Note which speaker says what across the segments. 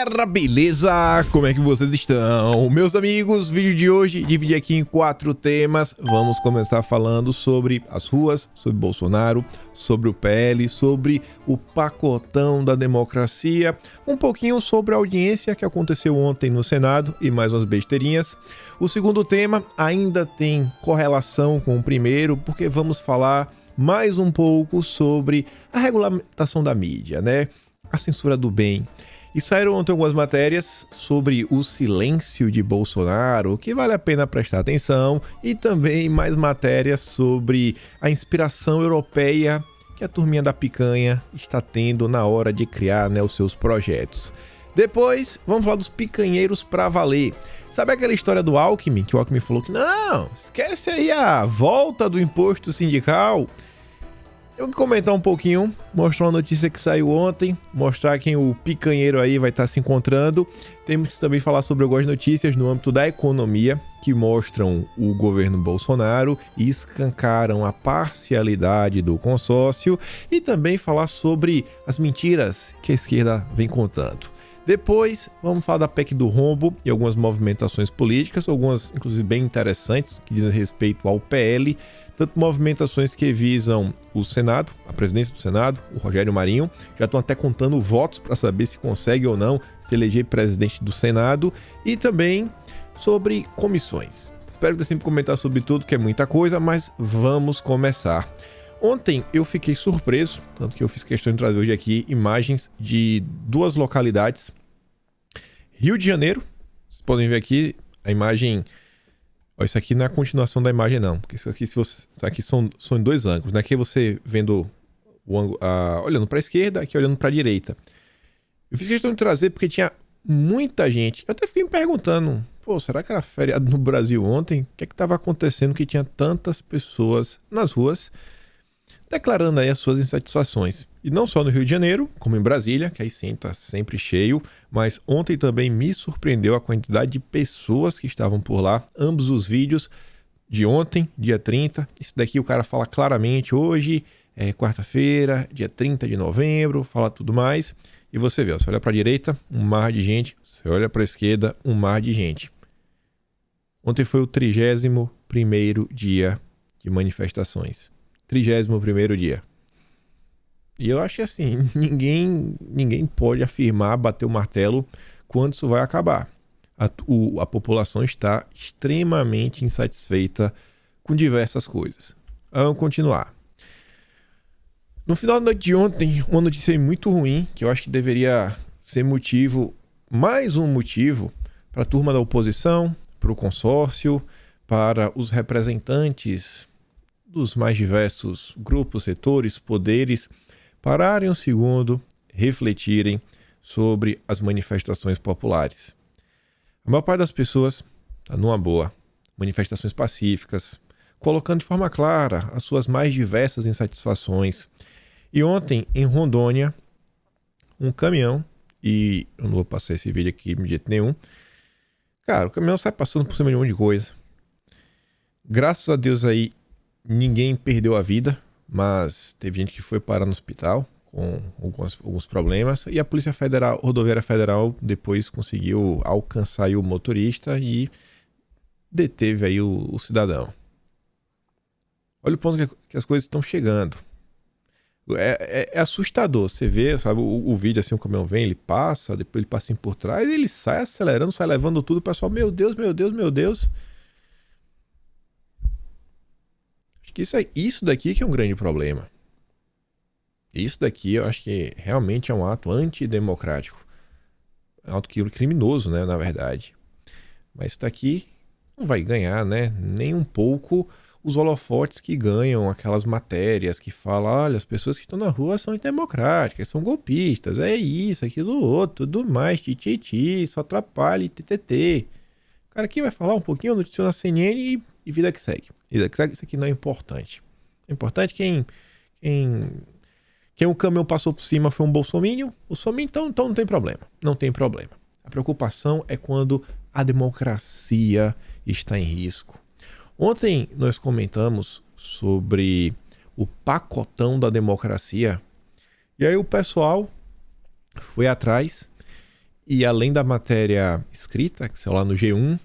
Speaker 1: galera, beleza? Como é que vocês estão? Meus amigos, vídeo de hoje dividi aqui em 4 temas. Vamos começar falando sobre as ruas, sobre Bolsonaro, sobre o PL, sobre o pacotão da democracia, um pouquinho sobre a audiência que aconteceu ontem no Senado e mais umas besteirinhas. O segundo tema ainda tem correlação com o primeiro, porque vamos falar mais um pouco sobre a regulamentação da mídia, né? A censura do bem. E saíram ontem algumas matérias sobre o silêncio de Bolsonaro, que vale a pena prestar atenção, e também mais matérias sobre a inspiração europeia que a turminha da picanha está tendo na hora de criar, né, os seus projetos. Depois, vamos falar dos picanheiros pra valer. Sabe aquela história do Alckmin, que o Alckmin falou que não, esquece aí a volta do imposto sindical? Eu vou comentar um pouquinho, mostrar uma notícia que saiu ontem, mostrar quem o picanheiro aí vai estar se encontrando. Temos que também falar sobre algumas notícias no âmbito da economia que mostram o governo Bolsonaro e escancaram a parcialidade do consórcio, e também falar sobre as mentiras que a esquerda vem contando. Depois, vamos falar da PEC do rombo e algumas movimentações políticas, algumas inclusive bem interessantes, que dizem respeito ao PL, tanto movimentações que visam o Senado, a presidência do Senado, o Rogério Marinho, já estão até contando votos para saber se consegue ou não se eleger presidente do Senado, e também sobre comissões. Espero que dê tempo de comentar sobre tudo, que é muita coisa, mas vamos começar. Ontem eu fiquei surpreso, tanto que eu fiz questão de trazer hoje aqui imagens de 2 localidades. Rio de Janeiro, vocês podem ver aqui a imagem. Ó, isso aqui não é a continuação da imagem não, porque isso aqui são em 2 ângulos, né? Aqui você vendo o ângulo, olhando para a esquerda, aqui olhando para a direita. Eu fiz questão de trazer porque tinha muita gente. Eu até fiquei me perguntando, pô, será que era feriado no Brasil ontem? O que é que estava acontecendo que tinha tantas pessoas nas ruas declarando aí as suas insatisfações? E não só no Rio de Janeiro, como em Brasília, que aí sim tá sempre cheio, mas ontem também me surpreendeu a quantidade de pessoas que estavam por lá. Ambos os vídeos de ontem, dia 30, esse daqui o cara fala claramente, hoje é quarta-feira, dia 30 de novembro, fala tudo mais. E você vê, ó, você olha para a direita, um mar de gente, você olha para a esquerda, um mar de gente. Ontem foi o 31º dia de manifestações. 31º dia. E eu acho que assim, ninguém pode afirmar, bater o martelo, quando isso vai acabar. A população está extremamente insatisfeita com diversas coisas. Vamos continuar. No final da noite de ontem, uma notícia muito ruim, que eu acho que deveria ser motivo, mais um motivo, para a turma da oposição, para o consórcio, para os representantes dos mais diversos grupos, setores, poderes, pararem um segundo, refletirem sobre as manifestações populares. A maior parte das pessoas está numa boa, manifestações pacíficas, colocando de forma clara as suas mais diversas insatisfações. E ontem, em Rondônia, um caminhão, e eu não vou passar esse vídeo aqui de jeito nenhum, cara, o caminhão sai passando por cima de um monte de coisa. Graças a Deus aí, ninguém perdeu a vida, mas teve gente que foi parar no hospital com alguns problemas, e a Polícia Federal, Rodoviária Federal, depois conseguiu alcançar aí o motorista e deteve aí o cidadão. Olha o ponto que as coisas estão chegando. É assustador, você vê, sabe, o vídeo assim, o caminhão vem, ele passa, depois ele passa assim por trás, ele sai acelerando, sai levando tudo, o pessoal, meu Deus, meu Deus, meu Deus. Acho que isso daqui que é um grande problema. Isso daqui eu acho que realmente é um ato antidemocrático. É um ato criminoso, né, na verdade. Mas isso daqui não vai ganhar, né, nem um pouco os holofotes que ganham aquelas matérias que falam, olha, as pessoas que estão na rua são antidemocráticas, são golpistas, é isso, aquilo, outro, tudo mais, tititi, só atrapalha, ttt. O cara aqui vai falar um pouquinho, noticiou na CNN e vida que segue. Isso aqui não é importante. É importante quem o caminhão passou por cima foi um bolsominion. O sominho, então não tem problema. Não tem problema. A preocupação é quando a democracia está em risco. Ontem nós comentamos sobre o pacotão da democracia. E aí o pessoal foi atrás E além da matéria escrita, que saiu lá no G1,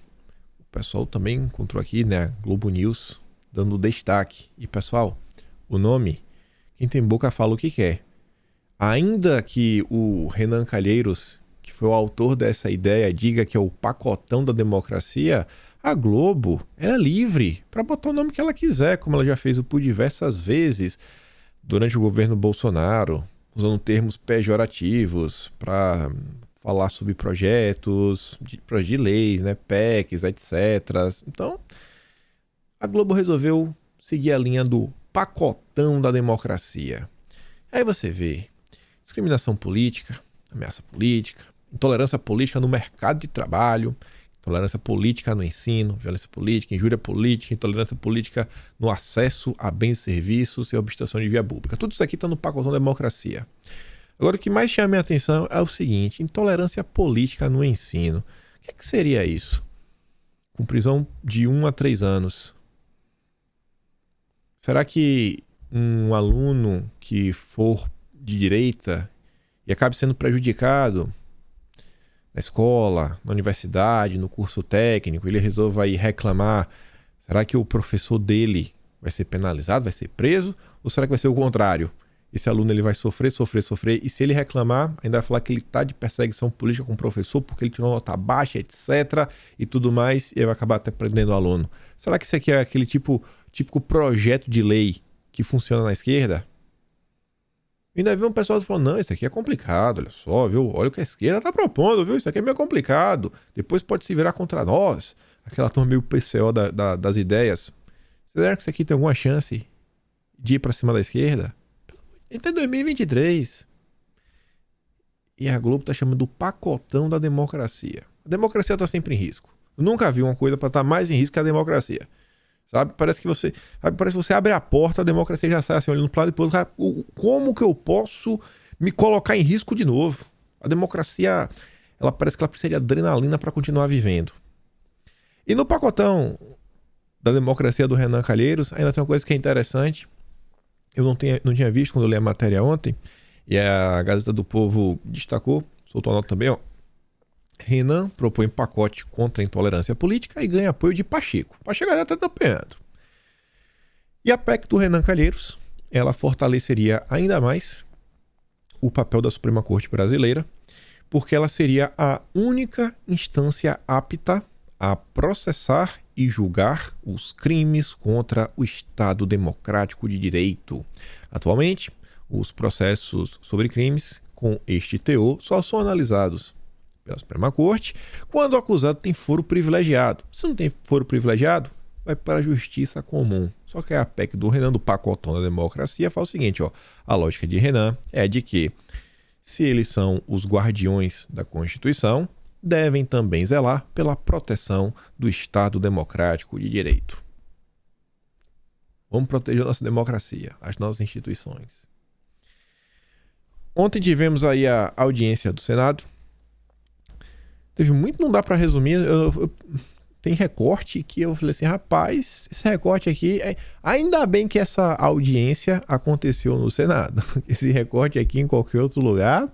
Speaker 1: o pessoal também encontrou aqui, né, Globo News, dando destaque. E pessoal, o nome, quem tem boca fala o que quer. Ainda que o Renan Calheiros, que foi o autor dessa ideia, diga que é o pacotão da democracia, a Globo é livre para botar o nome que ela quiser, como ela já fez por diversas vezes durante o governo Bolsonaro, usando termos pejorativos para falar sobre projetos de leis, né, PECs, etc. Então, a Globo resolveu seguir a linha do pacotão da democracia. Aí você vê discriminação política, ameaça política, intolerância política no mercado de trabalho, intolerância política no ensino, violência política, injúria política, intolerância política no acesso a bens e serviços e obstrução de via pública. Tudo isso aqui está no pacotão da democracia. Agora, o que mais chama a minha atenção é o seguinte: intolerância política no ensino. O que seria isso? Com prisão de 1 a 3 anos. Será que um aluno que for de direita e acabe sendo prejudicado na escola, na universidade, no curso técnico, ele resolva ir reclamar, será que o professor dele vai ser penalizado, vai ser preso? Ou será que vai ser o contrário? Esse aluno ele vai sofrer, e se ele reclamar, ainda vai falar que ele está de perseguição política com o professor porque ele tirou uma nota baixa, etc. e tudo mais, e ele vai acabar até prendendo o aluno. Será que isso aqui é aquele típico projeto de lei que funciona na esquerda? E ainda vi um pessoal falando, não, isso aqui é complicado, olha só, viu? Olha o que a esquerda está propondo, viu? Isso aqui é meio complicado. Depois pode se virar contra nós. Aquela turma meio PCO das ideias. Vocês acham que isso aqui tem alguma chance de ir para cima da esquerda? Até 2023. E a Globo está chamando do pacotão da democracia. A democracia está sempre em risco. Eu nunca vi uma coisa para estar mais em risco que a democracia. Sabe? Parece que você abre a porta, a democracia já sai assim, olhando para o lado e depois, cara, como que eu posso me colocar em risco de novo? A democracia, ela parece que ela precisa de adrenalina para continuar vivendo. E no pacotão da democracia do Renan Calheiros, ainda tem uma coisa que é interessante. Eu não tinha visto quando eu li a matéria ontem, e a Gazeta do Povo destacou, soltou a nota também, ó. Renan propõe pacote contra a intolerância política e ganha apoio de Pacheco. Pacheco já está apoiando. E a PEC do Renan Calheiros, ela fortaleceria ainda mais o papel da Suprema Corte Brasileira, porque ela seria a única instância apta a processar e julgar os crimes contra o Estado Democrático de Direito. Atualmente, os processos sobre crimes com este teor só são analisados pela Suprema Corte quando o acusado tem foro privilegiado. Se não tem foro privilegiado, vai para a justiça comum. Só que a PEC do Renan, do pacotão da democracia, fala o seguinte, ó, a lógica de Renan é de que, se eles são os guardiões da Constituição, devem também zelar pela proteção do Estado Democrático de Direito. Vamos proteger a nossa democracia, as nossas instituições. Ontem tivemos aí a audiência do Senado. Teve muito, não dá para resumir. Tem recorte que eu falei assim, rapaz, esse recorte aqui... Ainda bem que essa audiência aconteceu no Senado. Esse recorte aqui em qualquer outro lugar,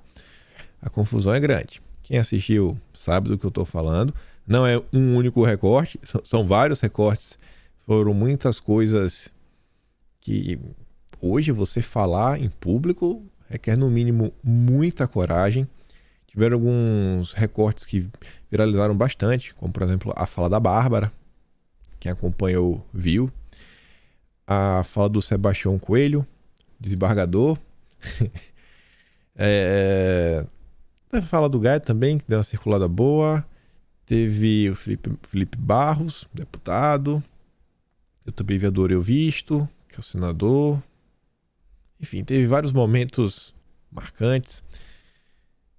Speaker 1: a confusão é grande. Quem assistiu sabe do que eu estou falando. Não é um único recorte, são vários recortes. Foram muitas coisas que hoje você falar em público requer no mínimo muita coragem. Tiveram alguns recortes que viralizaram bastante, como por exemplo a fala da Bárbara, quem acompanhou viu. A fala do Sebastião Coelho, desembargador. A fala do Gaia também, que deu uma circulada boa. Teve o Felipe Barros, deputado. Eu também vi a Dora Visto, que é o senador. Enfim, teve vários momentos marcantes.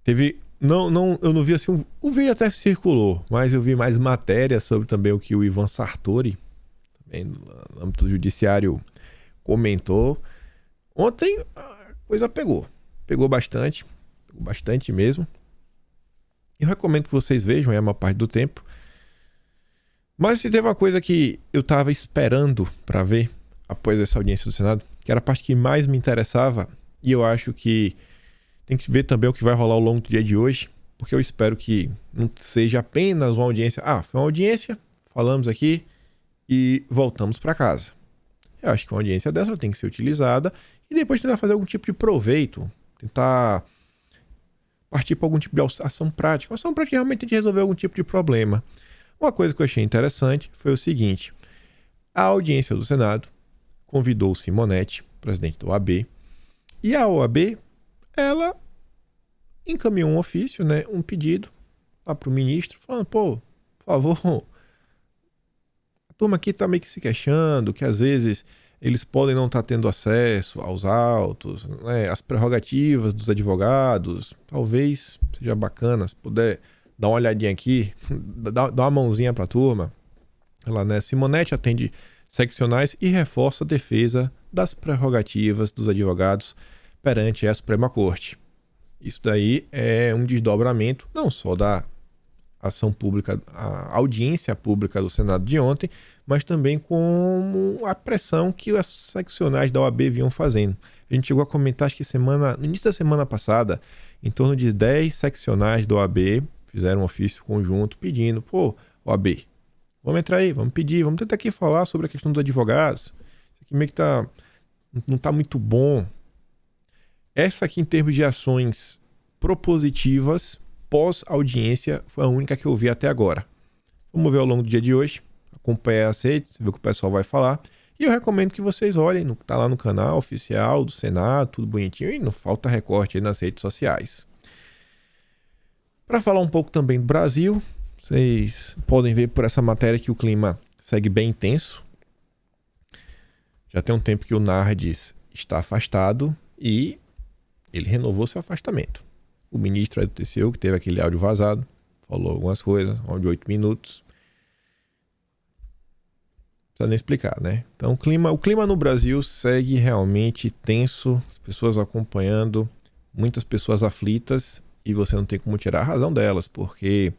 Speaker 1: Teve... eu não vi assim... O vídeo até circulou, mas eu vi mais matérias sobre também o que o Ivan Sartori, também no âmbito judiciário, comentou. Ontem a coisa pegou. Pegou bastante mesmo. Eu recomendo que vocês vejam, é a maior parte do tempo. Mas se teve uma coisa que eu estava esperando para ver após essa audiência do Senado, que era a parte que mais me interessava, e eu acho que tem que ver também o que vai rolar ao longo do dia de hoje, porque eu espero que não seja apenas uma audiência. Foi uma audiência, falamos aqui e voltamos para casa. Eu acho que uma audiência dessa tem que ser utilizada e depois tentar fazer algum tipo de proveito, tentar partir para algum tipo de ação prática. Uma ação prática realmente tem que resolver algum tipo de problema. Uma coisa que eu achei interessante foi o seguinte: a audiência do Senado convidou o Simonetti, presidente da OAB, e a OAB, ela encaminhou um ofício, né, um pedido lá para o ministro, falando, por favor, a turma aqui está meio que se queixando, que às vezes eles podem não estar tendo acesso aos autos, né, às prerrogativas dos advogados. Talvez seja bacana se puder dar uma olhadinha aqui, dar uma mãozinha para a turma. Ela, né, Simonetti atende seccionais e reforça a defesa das prerrogativas dos advogados perante a Suprema Corte. Isso daí é um desdobramento não só da ação pública, a audiência pública do Senado de ontem, mas também com a pressão que as seccionais da OAB vinham fazendo. A gente chegou a comentar, acho que no início da semana passada, em torno de 10 seccionais da OAB fizeram um ofício conjunto pedindo, OAB, vamos entrar aí, vamos pedir, vamos tentar aqui falar sobre a questão dos advogados. Isso aqui meio que não está muito bom. Essa aqui, em termos de ações propositivas, pós-audiência, foi a única que eu vi até agora. Vamos ver ao longo do dia de hoje, acompanhar as redes, ver o que o pessoal vai falar. E eu recomendo que vocês olhem, tá lá no canal oficial do Senado, tudo bonitinho, e não falta recorte aí nas redes sociais. Para falar um pouco também do Brasil, vocês podem ver por essa matéria que o clima segue bem intenso. Já tem um tempo que o Nardes está afastado e ele renovou seu afastamento. O ministro aí do TCU, que teve aquele áudio vazado, falou algumas coisas, áudio de 8 minutos. Não precisa nem explicar, né? Então o clima no Brasil segue realmente tenso, as pessoas acompanhando, muitas pessoas aflitas, e você não tem como tirar a razão delas, porque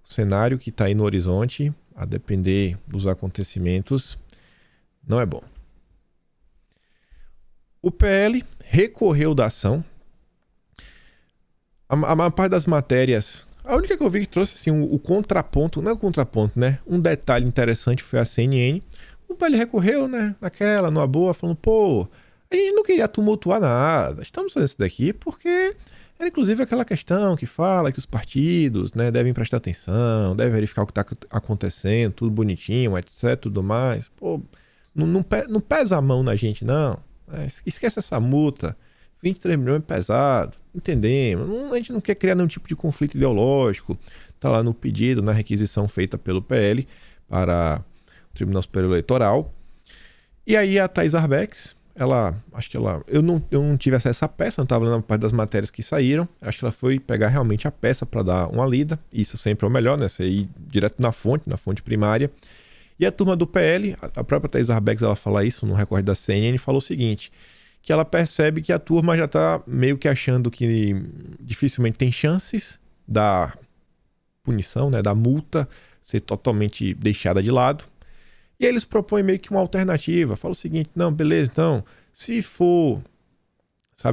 Speaker 1: o cenário que está aí no horizonte, a depender dos acontecimentos, não é bom. O PL recorreu da ação. A maior parte das matérias, a única que eu vi que trouxe assim, o contraponto, não é o contraponto, né? Um detalhe interessante foi a CNN. O PL recorreu, né? Numa boa, falando, a gente não queria tumultuar nada. Estamos fazendo isso daqui porque era inclusive aquela questão que fala que os partidos, né, devem prestar atenção, devem verificar o que está acontecendo, tudo bonitinho, etc, tudo mais. Não pesa a mão na gente, não. Esquece essa multa. 23 milhões é pesado, entendemos. A gente não quer criar nenhum tipo de conflito ideológico. Está lá no pedido, na requisição feita pelo PL para o Tribunal Superior Eleitoral. E aí a Thais Arbex, eu não tive acesso à peça, não estava lendo a parte das matérias que saíram. Acho que ela foi pegar realmente a peça para dar uma lida. Isso sempre é o melhor, né? Você ir direto na fonte primária. E a turma do PL, a própria Thais Arbex, ela fala isso no recorte da CNN, falou o seguinte, que ela percebe que a turma já está meio que achando que dificilmente tem chances da punição, né, da multa ser totalmente deixada de lado. E aí eles propõem meio que uma alternativa. Fala o seguinte, não, beleza, então, se for,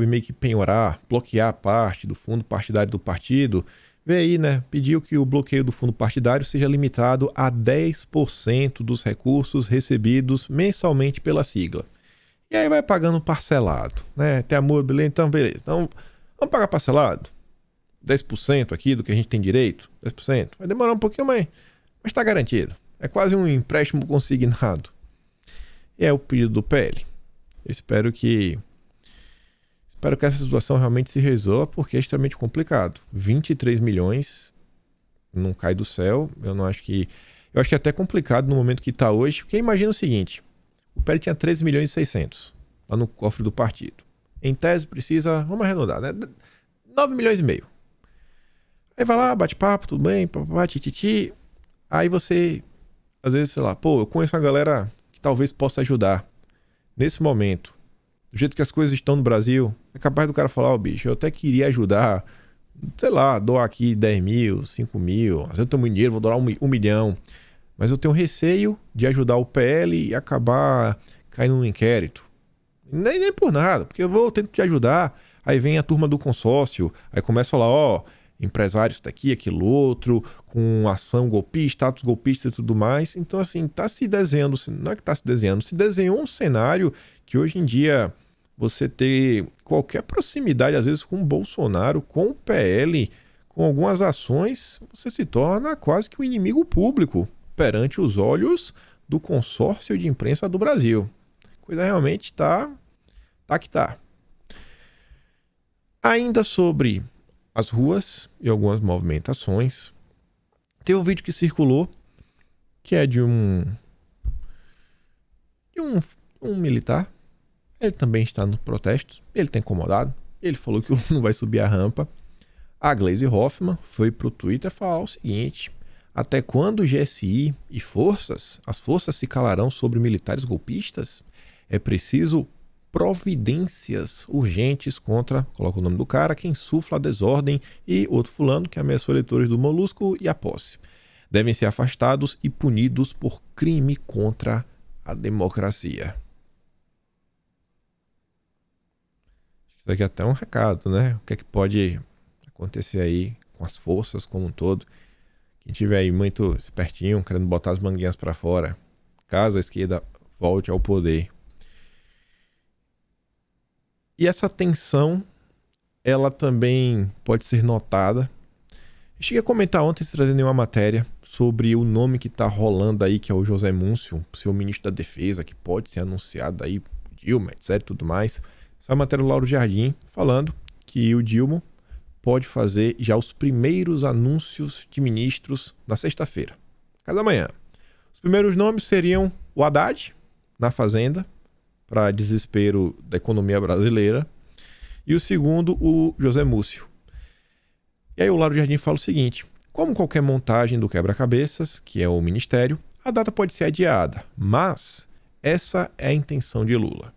Speaker 1: meio que penhorar, bloquear parte do fundo partidário do partido, vê aí, né, pediu que o bloqueio do fundo partidário seja limitado a 10% dos recursos recebidos mensalmente pela sigla. E aí vai pagando parcelado, né? Tem amor, beleza? Então, beleza. Então, vamos pagar parcelado? 10% aqui do que a gente tem direito? 10%. Vai demorar um pouquinho, mas está garantido. É quase um empréstimo consignado. E é o pedido do PL. Eu espero que essa situação realmente se resolva, porque é extremamente complicado. 23 milhões não cai do céu. Eu acho que é até complicado no momento que está hoje, porque imagina o seguinte, o PL tinha 13 milhões e 600 lá no cofre do partido. Em tese precisa, vamos arredondar, né? 9 milhões e meio. Aí vai lá, bate papo, tudo bem, papapá, tititi. Aí você, às vezes, eu conheço uma galera que talvez possa ajudar. Nesse momento, do jeito que as coisas estão no Brasil, é capaz do cara falar, bicho, eu até queria ajudar, doar aqui 10 mil, 5 mil, às vezes eu tenho muito dinheiro, vou doar 1 milhão. Mas eu tenho receio de ajudar o PL e acabar caindo no inquérito. Nem por nada, porque eu vou tentar te ajudar, aí vem a turma do consórcio, aí começa a falar, empresários daqui, aquilo outro, com ação golpista, status golpista e tudo mais. Então, assim, tá se desenhando, não é que tá se desenhando, se desenhou um cenário que hoje em dia você ter qualquer proximidade, às vezes, com o Bolsonaro, com o PL, com algumas ações, você se torna quase que um inimigo público perante os olhos do consórcio de imprensa do Brasil. A coisa realmente tá que tá. Ainda sobre as ruas e algumas movimentações, tem um vídeo que circulou que é de um militar. Ele também está nos protestos, ele está incomodado, ele falou que não vai subir a rampa. A Gleisi Hoffmann foi pro Twitter falar o seguinte: até quando o GSI e as forças se calarão sobre militares golpistas? É preciso providências urgentes contra, coloca o nome do cara, quem insufla a desordem e outro fulano que ameaçou eleitores do Molusco e a posse. Devem ser afastados e punidos por crime contra a democracia. Isso aqui é até um recado, né? O que é que pode acontecer aí com as forças como um todo? Quem tiver aí muito espertinho, querendo botar as manguinhas para fora, caso a esquerda volte ao poder. E essa tensão, ela também pode ser notada. Eu cheguei a comentar ontem, se trazendo uma matéria, sobre o nome que está rolando aí, que é o José Múcio, seu ministro da Defesa, que pode ser anunciado aí, Dilma, etc, tudo mais. Essa é a matéria do Lauro Jardim, falando que o Dilma pode fazer já os primeiros anúncios de ministros na sexta-feira, cada manhã. Os primeiros nomes seriam o Haddad, na Fazenda, para desespero da economia brasileira, e o segundo, o José Múcio. E aí o Lauro Jardim fala o seguinte: como qualquer montagem do quebra-cabeças, que é o ministério, a data pode ser adiada, mas essa é a intenção de Lula.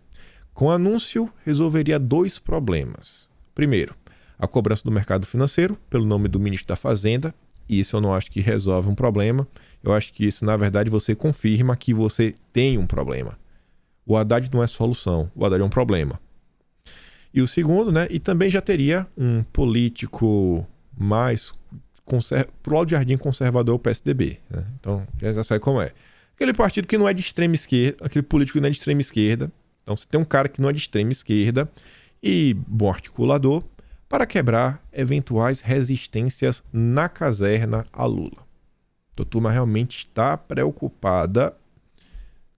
Speaker 1: Com o anúncio, resolveria dois problemas. Primeiro, a cobrança do mercado financeiro, pelo nome do ministro da Fazenda, e isso eu não acho que resolve um problema. Eu acho que isso, na verdade, você confirma que você tem um problema. O Haddad não é solução, o Haddad é um problema. E o segundo, né? E também já teria um político mais pro lado de Jardim conservador, o PSDB. Né? Então, já sabe como é. Aquele partido que não é de extrema esquerda, aquele político que não é de extrema esquerda. Então, você tem um cara que não é de extrema esquerda e bom articulador para quebrar eventuais resistências na caserna a Lula. Então, a turma realmente está preocupada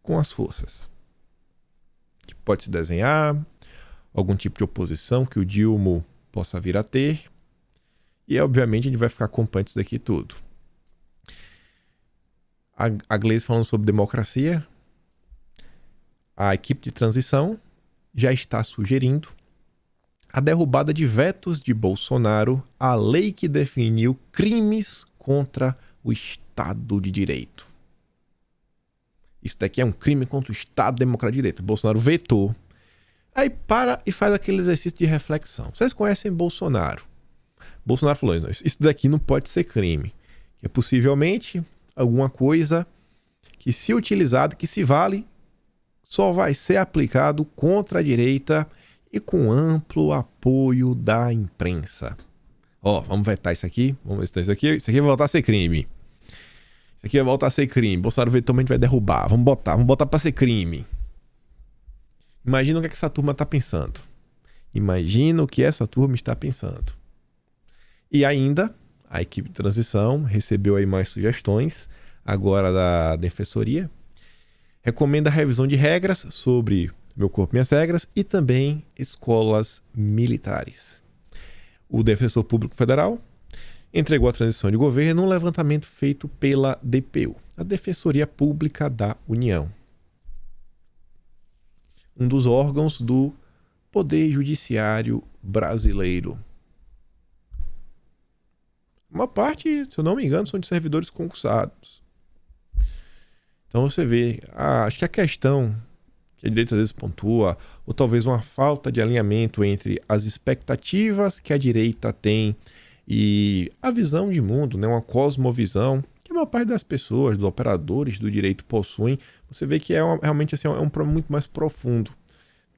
Speaker 1: com as forças. Que pode se desenhar, algum tipo de oposição que o Dilma possa vir a ter. E, obviamente, a gente vai ficar acompanhando isso daqui tudo. A Gleisi falando sobre democracia. A equipe de transição já está sugerindo a derrubada de vetos de Bolsonaro à lei que definiu crimes contra o Estado de Direito. Isso daqui é um crime contra o Estado Democrático de Direito. Bolsonaro vetou. Aí para e faz aquele exercício de reflexão. Vocês conhecem Bolsonaro? Bolsonaro falou: isso daqui não pode ser crime. É possivelmente alguma coisa que, se utilizado, que se vale, só vai ser aplicado contra a direita e com amplo apoio da imprensa. Vamos vetar isso aqui. Vamos vetar isso aqui. Isso aqui vai voltar a ser crime. Isso aqui vai voltar a ser crime. Bolsonaro vetou, a gente vai derrubar. Vamos botar para ser crime. Imagina o que essa turma está pensando. Imagina o que essa turma está pensando. E ainda, a equipe de transição recebeu aí mais sugestões, agora da Defensoria. Recomenda a revisão de regras sobre Meu Corpo, Minhas Regras e também escolas militares. O Defensor Público Federal entregou a transição de governo num levantamento feito pela DPU, a Defensoria Pública da União. Um dos órgãos do Poder Judiciário brasileiro. Uma parte, se eu não me engano, são de servidores concursados. Então você vê, acho que a questão que a direita às vezes pontua, ou talvez uma falta de alinhamento entre as expectativas que a direita tem e a visão de mundo, né, uma cosmovisão, que a maior parte das pessoas, dos operadores do direito possuem, você vê que realmente assim, é um problema muito mais profundo.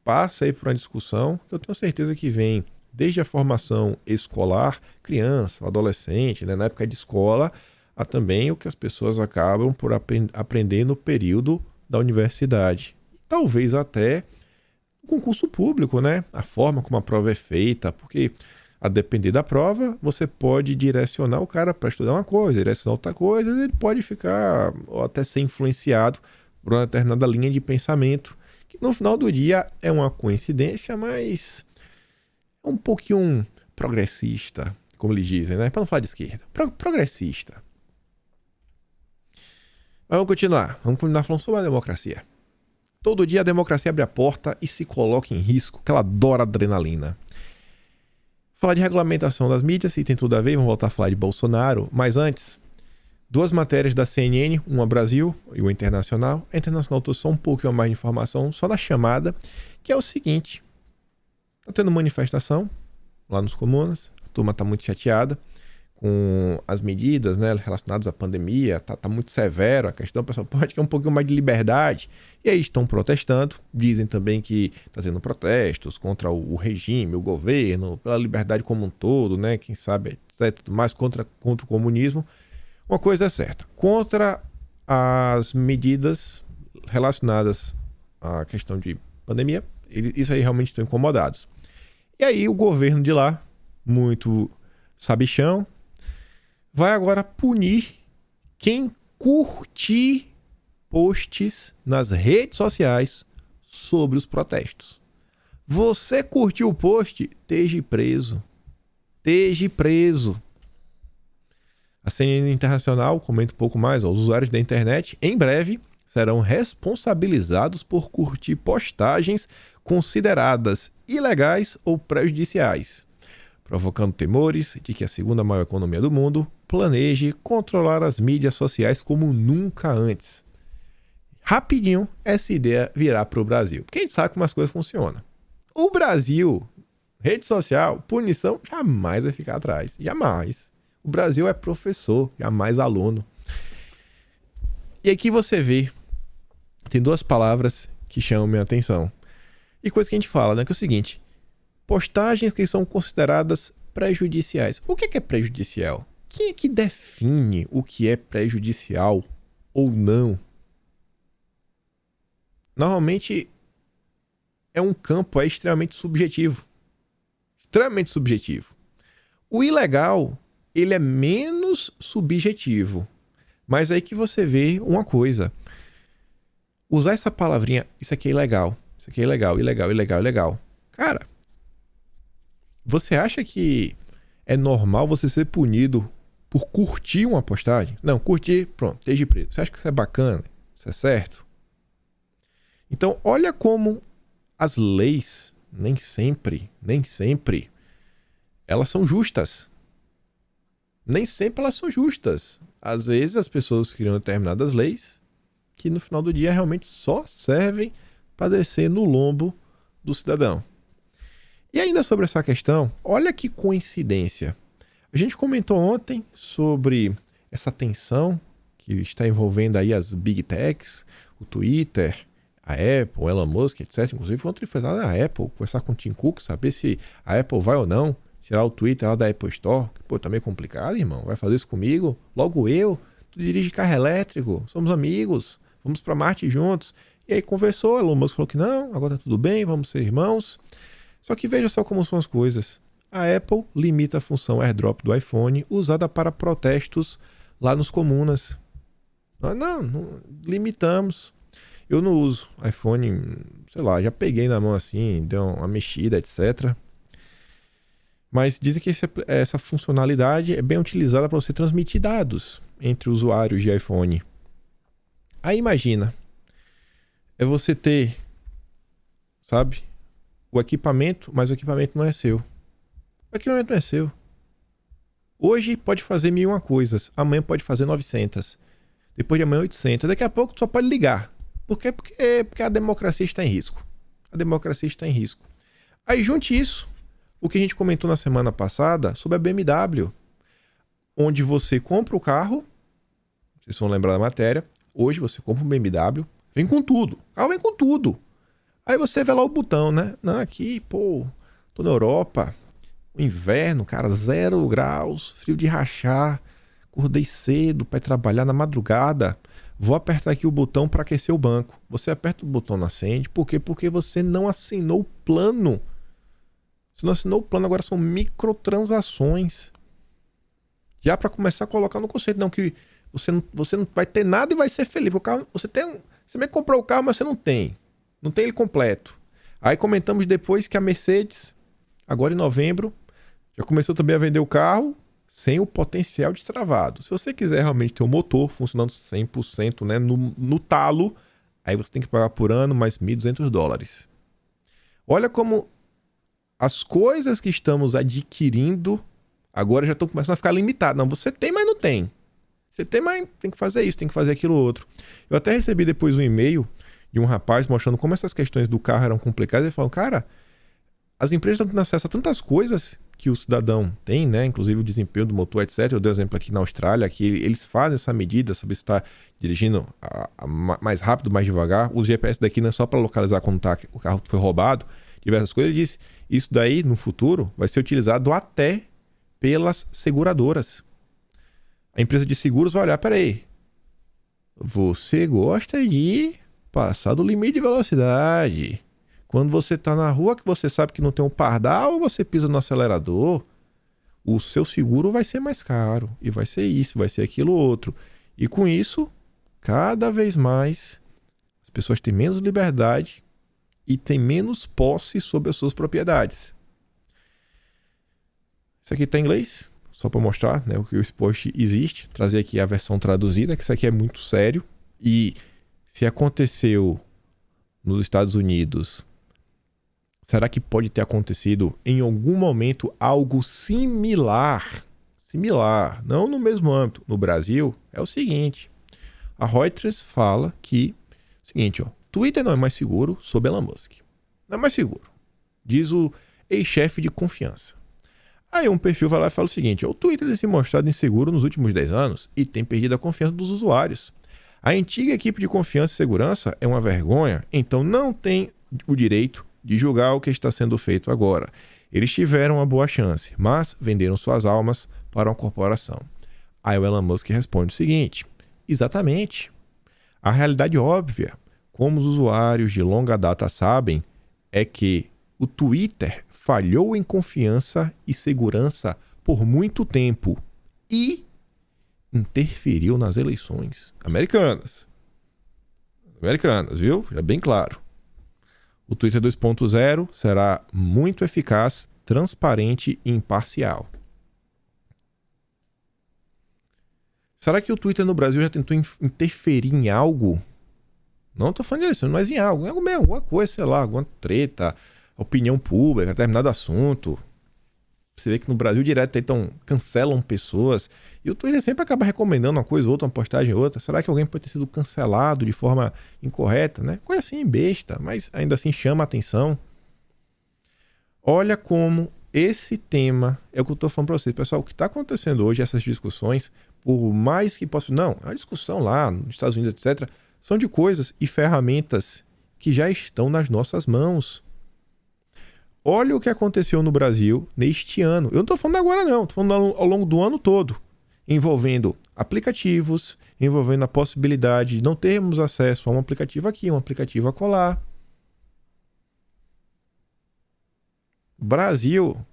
Speaker 1: Passa aí por uma discussão que eu tenho certeza que vem desde a formação escolar, criança, adolescente, né, na época de escola, a também o que as pessoas acabam por aprender no período da universidade. Talvez até o concurso público, né? A forma como a prova é feita, porque a depender da prova, você pode direcionar o cara para estudar uma coisa, direcionar outra coisa, ele pode ficar ou até ser influenciado por uma determinada linha de pensamento, que no final do dia é uma coincidência, mas é um pouquinho progressista, como eles dizem, né? Para não falar de esquerda. Progressista. Mas vamos continuar falando sobre a democracia. Todo dia a democracia abre a porta e se coloca em risco, que ela adora adrenalina. Falar de regulamentação das mídias, e tem tudo a ver, vamos voltar a falar de Bolsonaro, mas antes, 2 matérias da CNN, uma Brasil e uma Internacional. A Internacional trouxe só um pouquinho mais de informação, só na chamada, que é o seguinte: tá tendo manifestação lá nos comunas, a turma tá muito chateada com as medidas, né, relacionadas à pandemia, tá muito severo a questão, o pessoal pode querer um pouquinho mais de liberdade, e aí estão protestando, dizem também que está tendo protestos contra o regime, o governo, pela liberdade como um todo, né, quem sabe, etc, tudo mais, contra o comunismo. Uma coisa é certa, contra as medidas relacionadas à questão de pandemia, isso aí realmente estão incomodados. E aí o governo de lá, muito sabichão, vai agora punir quem curtir posts nas redes sociais sobre os protestos. Você curtiu o post? Esteja preso. Esteja preso. A CNN Internacional comenta um pouco mais. Os usuários da internet, em breve, serão responsabilizados por curtir postagens consideradas ilegais ou prejudiciais, provocando temores de que a segunda maior economia do mundo planeje controlar as mídias sociais como nunca antes. Rapidinho, essa ideia virá para o Brasil, porque a gente sabe como as coisas funcionam. O Brasil, rede social, punição, jamais vai ficar atrás. Jamais. O Brasil é professor, jamais aluno. E aqui você vê, tem 2 palavras que chamam minha atenção. E coisa que a gente fala, né, que é o seguinte: postagens que são consideradas prejudiciais. O que é prejudicial? Quem é que define o que é prejudicial ou não? Normalmente é um campo extremamente subjetivo. Extremamente subjetivo. O ilegal, ele é menos subjetivo. Mas aí que você vê uma coisa. Usar essa palavrinha, isso aqui é ilegal. Isso aqui é ilegal, ilegal, ilegal, ilegal. Cara, você acha que é normal você ser punido por curtir uma postagem? Não, curtir, pronto, esteja preso. Você acha que isso é bacana? Isso é certo? Então, olha como as leis, nem sempre, elas são justas. Nem sempre elas são justas. Às vezes as pessoas criam determinadas leis que no final do dia realmente só servem para descer no lombo do cidadão. E ainda sobre essa questão, olha que coincidência. A gente comentou ontem sobre essa tensão que está envolvendo aí as Big Techs, o Twitter, a Apple, Elon Musk, etc. Inclusive, ontem ele foi lá na Apple conversar com o Tim Cook, saber se a Apple vai ou não tirar o Twitter lá da Apple Store. Pô, tá meio complicado, irmão. Vai fazer isso comigo? Logo eu? Tu dirige carro elétrico, somos amigos, vamos para Marte juntos. E aí conversou, Elon Musk falou que não, agora tá tudo bem, vamos ser irmãos. Só que veja só como são as coisas. A Apple limita a função AirDrop do iPhone usada para protestos lá nos comunas. Não limitamos. Eu não uso iPhone, sei lá, já peguei na mão assim, deu uma mexida, etc. Mas dizem que essa funcionalidade é bem utilizada para você transmitir dados entre usuários de iPhone. Aí imagina, é você ter, sabe, o equipamento, mas o equipamento não é seu. O equipamento não é seu. Hoje pode fazer 1001 coisas, amanhã pode fazer 900, depois de amanhã 800, daqui a pouco tu só pode ligar. Por quê? Porque a democracia está em risco. A democracia está em risco. Aí junte isso, o que a gente comentou na semana passada sobre a BMW, onde você compra o carro, vocês vão lembrar da matéria, hoje você compra um BMW, vem com tudo, o carro vem com tudo. Aí você vê lá o botão, né? Não, aqui, pô, tô na Europa, O inverno, cara, 0 graus, frio de rachar. Acordei cedo para ir trabalhar na madrugada. Vou apertar aqui o botão para aquecer o banco. Você aperta o botão, não acende. Por quê? Porque você não assinou o plano. Você não assinou o plano, agora são microtransações. Já para começar a colocar no conceito, não, que você não vai ter nada e vai ser feliz. O carro, você meio que comprou o carro, mas você não tem. Não tem ele completo. Aí comentamos depois que a Mercedes, agora em novembro, já começou também a vender o carro sem o potencial destravado. Se você quiser realmente ter um motor funcionando 100%, né, no talo, aí você tem que pagar por ano mais $1.200. Olha como as coisas que estamos adquirindo agora já estão começando a ficar limitadas. Não, você tem, mas não tem. Você tem, mas tem que fazer isso, tem que fazer aquilo outro. Eu até recebi depois um e-mail de um rapaz mostrando como essas questões do carro eram complicadas. Ele falou, cara, as empresas estão tendo acesso a tantas coisas que o cidadão tem, né? Inclusive o desempenho do motor, etc. Eu dei um exemplo aqui na Austrália, que eles fazem essa medida, saber se está dirigindo mais rápido, mais devagar. O GPS daqui não é só para localizar quando o carro foi roubado, diversas coisas. Ele disse, isso daí, no futuro, vai ser utilizado até pelas seguradoras. A empresa de seguros vai olhar, peraí, você gosta de passar do limite de velocidade. Quando você está na rua que você sabe que não tem um pardal, você pisa no acelerador, o seu seguro vai ser mais caro. E vai ser isso, vai ser aquilo outro. E com isso, cada vez mais, as pessoas têm menos liberdade e têm menos posse sobre as suas propriedades. Isso aqui está em inglês, só para mostrar, né, o que esse post existe. Trazer aqui a versão traduzida, que isso aqui é muito sério. E se aconteceu nos Estados Unidos, será que pode ter acontecido em algum momento algo similar? Similar, não no mesmo âmbito. No Brasil, é o seguinte. A Reuters fala que, seguinte, ó, Twitter não é mais seguro sob Elon Musk. Não é mais seguro. Diz o ex-chefe de confiança. Aí um perfil vai lá e fala o seguinte, o Twitter tem se mostrado inseguro nos últimos 10 anos e tem perdido a confiança dos usuários. A antiga equipe de confiança e segurança é uma vergonha, então não tem o direito de julgar o que está sendo feito agora. Eles tiveram uma boa chance, mas venderam suas almas para uma corporação. Aí o Elon Musk responde o seguinte, exatamente. A realidade óbvia, como os usuários de longa data sabem, é que o Twitter falhou em confiança e segurança por muito tempo e interferiu nas eleições americanas. Americanas, viu? Já bem claro. O Twitter 2.0 será muito eficaz, transparente e imparcial. Será que o Twitter no Brasil já tentou interferir em algo? Não estou falando disso, mas em algo mesmo, alguma coisa, sei lá, alguma treta, opinião pública, determinado assunto. Você vê que no Brasil direto então cancelam pessoas e o Twitter sempre acaba recomendando uma coisa ou outra, uma postagem ou outra. Será que alguém pode ter sido cancelado de forma incorreta, né? Coisa assim besta, mas ainda assim chama a atenção. Olha como esse tema é o que eu estou falando para vocês. Pessoal, o que está acontecendo hoje, essas discussões, por mais que possa... Não, a discussão lá nos Estados Unidos, etc., são de coisas e ferramentas que já estão nas nossas mãos. Olha o que aconteceu no Brasil neste ano. Eu não estou falando agora não, estou falando ao longo do ano todo. Envolvendo aplicativos, envolvendo a possibilidade de não termos acesso a um aplicativo aqui, um aplicativo acolá. O Brasil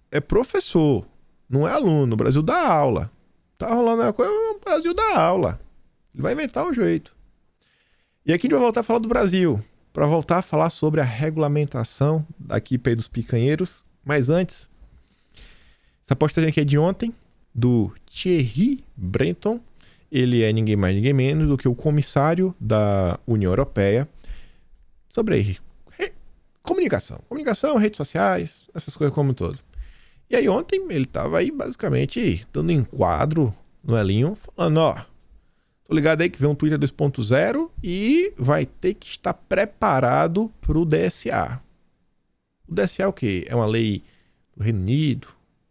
Speaker 1: é professor, não é aluno. O Brasil dá aula. Tá rolando uma coisa, o Brasil dá aula. Ele vai inventar um jeito. E aqui a gente vai voltar a falar do Brasil, para voltar a falar sobre a regulamentação daqui para dos picanheiros. Mas antes, essa postagem aqui é de ontem, do Thierry Breton. Ele é ninguém mais, ninguém menos do que o comissário da União Europeia sobre comunicação. Comunicação, redes sociais, essas coisas como um todo. E aí ontem ele estava aí basicamente dando enquadro no Elinho, falando, ó, tô ligado aí que vem um Twitter 2.0 e vai ter que estar preparado para o DSA. O DSA é o quê? É uma lei do Reino Unido,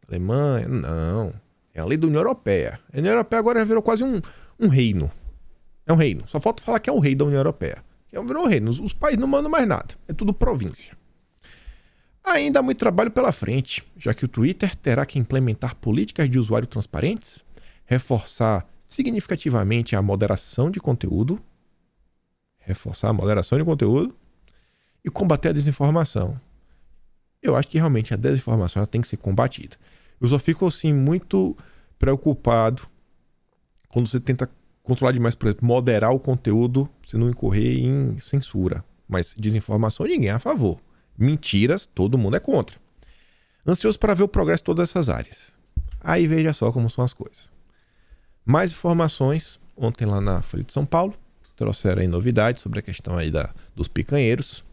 Speaker 1: Alemanha? Não. É uma lei da União Europeia. A União Europeia agora já virou quase um reino. É um reino. Só falta falar que é o rei da União Europeia. Virou um reino. Os países não mandam mais nada. É tudo província. Ainda há muito trabalho pela frente, já que o Twitter terá que implementar políticas de usuário transparentes, reforçar significativamente a moderação de conteúdo, e combater a desinformação. Eu acho que realmente a desinformação ela tem que ser combatida. Eu só fico assim muito preocupado quando você tenta controlar demais, por exemplo, moderar o conteúdo, você não incorrer em censura. Mas desinformação ninguém é a favor. Mentiras, todo mundo é contra. Ansioso para ver o progresso em todas essas áreas. Aí veja só como são as coisas. Mais informações, ontem lá na Folha de São Paulo, trouxeram aí novidades sobre a questão aí dos picanheiros.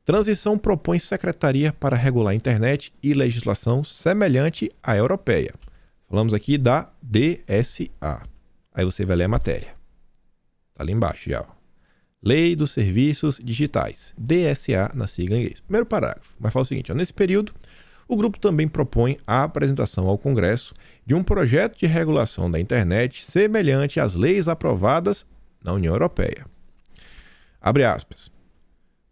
Speaker 1: Transição propõe secretaria para regular a internet e legislação semelhante à europeia. Falamos aqui da DSA. Aí você vai ler a matéria. Tá ali embaixo já. Lei dos Serviços Digitais. DSA na sigla em inglês. Primeiro parágrafo. Mas fala o seguinte. Nesse período, o grupo também propõe a apresentação ao Congresso de um projeto de regulação da internet semelhante às leis aprovadas na União Europeia. Abre aspas.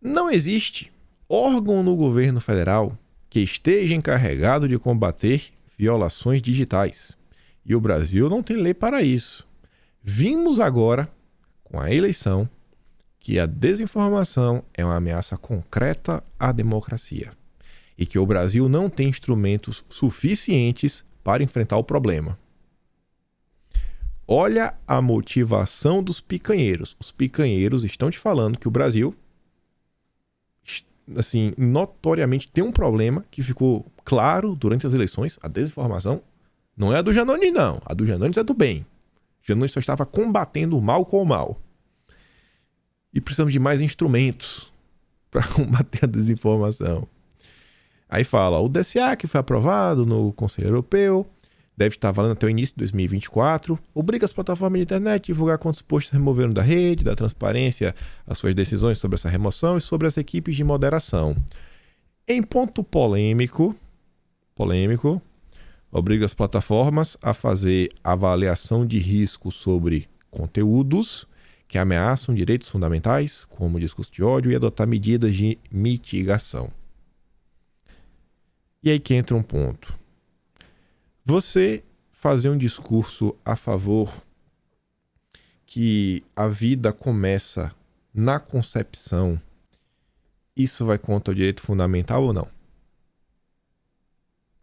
Speaker 1: Não existe órgão no governo federal que esteja encarregado de combater violações digitais. E o Brasil não tem lei para isso. Vimos agora, com a eleição, que a desinformação é uma ameaça concreta à democracia e que o Brasil não tem instrumentos suficientes para enfrentar o problema. Olha a motivação dos picanheiros. Os picanheiros estão te falando que o Brasil, assim, notoriamente tem um problema que ficou claro durante as eleições. A desinformação não é a do Janones, não. A do Janones é do bem. O Janones só estava combatendo o mal com o mal. E precisamos de mais instrumentos para combater a desinformação. Aí fala, o DSA, que foi aprovado no Conselho Europeu, deve estar valendo até o início de 2024, obriga as plataformas de internet a divulgar quantos posts removeram da rede, da transparência às suas decisões sobre essa remoção e sobre as equipes de moderação. Em ponto polêmico, obriga as plataformas a fazer avaliação de risco sobre conteúdos que ameaçam direitos fundamentais, como o discurso de ódio, e adotar medidas de mitigação. E aí que entra um ponto. Você fazer um discurso a favor que a vida começa na concepção, isso vai contra o direito fundamental ou não?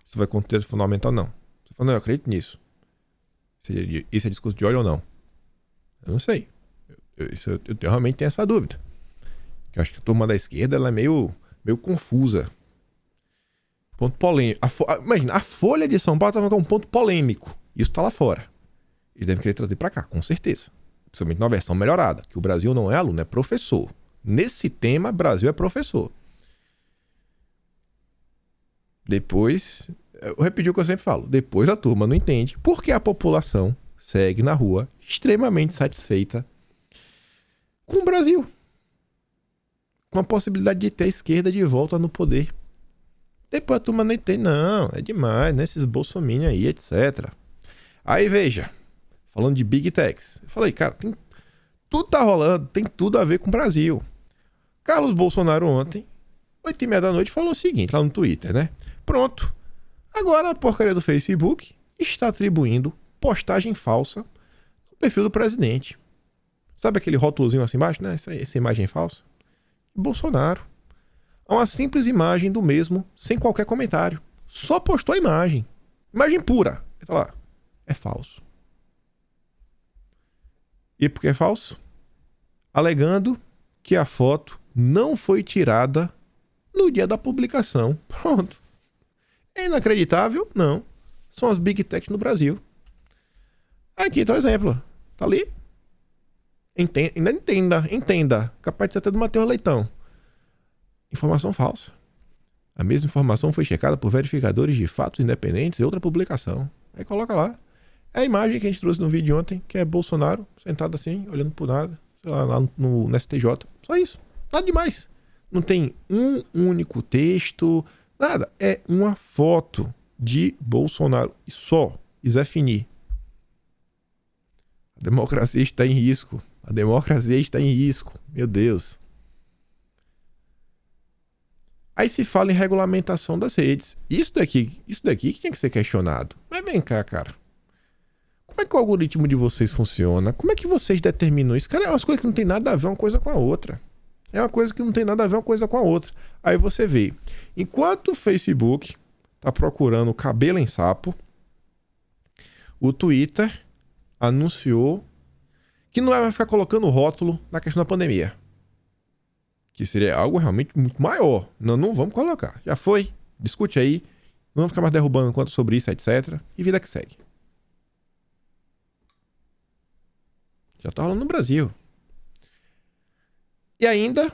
Speaker 1: Isso vai contra o direito fundamental ou não? Você fala, não, eu acredito nisso. Isso é discurso de ódio ou não? Eu não sei. Eu realmente tenho essa dúvida. Eu acho que a turma da esquerda ela é meio confusa. Ponto polêmico. Imagina, a Folha de São Paulo estava com um ponto polêmico. Isso está lá fora. Eles devem querer trazer para cá, com certeza. Principalmente numa versão melhorada. Que o Brasil não é aluno, é professor. Nesse tema, Brasil é professor. Depois, eu repeti o que eu sempre falo. Depois a turma não entende porque a população segue na rua extremamente satisfeita com o Brasil. Com a possibilidade de ter a esquerda de volta no poder. Depois a turma não entende, não, é demais, né? Esses bolsominions aí, etc. Aí veja, falando de Big Techs, eu falei, cara, tudo tá rolando, tem tudo a ver com o Brasil. Carlos Bolsonaro ontem, 8h30 da noite, falou o seguinte, lá no Twitter, né? Pronto, agora a porcaria do Facebook está atribuindo postagem falsa no perfil do presidente. Sabe aquele rótulozinho assim embaixo, né? Essa imagem falsa? Bolsonaro. Uma simples imagem do mesmo, sem qualquer comentário. Só postou a imagem. Imagem pura. Tá lá. É falso. E por que é falso? Alegando que a foto não foi tirada no dia da publicação. Pronto. É inacreditável? Não. São as Big Techs no Brasil. Aqui tá o exemplo. Tá ali. Entenda. Capaz de ser até do Matheus Leitão. Informação falsa. A mesma informação foi checada por verificadores de fatos independentes e outra publicação. Aí coloca lá. É a imagem que a gente trouxe no vídeo ontem, que é Bolsonaro sentado assim, olhando por nada, sei lá no STJ. Só isso. Nada demais. Não tem um único texto, nada. É uma foto de Bolsonaro. E só. E Zé Fini. A democracia está em risco. A democracia está em risco. Meu Deus. Aí se fala em regulamentação das redes. Isso daqui que tinha que ser questionado. Mas vem cá, cara. Como é que o algoritmo de vocês funciona? Como é que vocês determinam isso? Cara, é umas coisas que não tem nada a ver uma coisa com a outra. É uma coisa que não tem nada a ver uma coisa com a outra. Aí você vê, enquanto o Facebook tá procurando cabelo em sapo, o Twitter anunciou que não vai ficar colocando rótulo na questão da pandemia. Que seria algo realmente muito maior. Não vamos colocar. Já foi. Discute aí. Não vamos ficar mais derrubando conta sobre isso, etc. E vida que segue. Já tá rolando no Brasil. E ainda,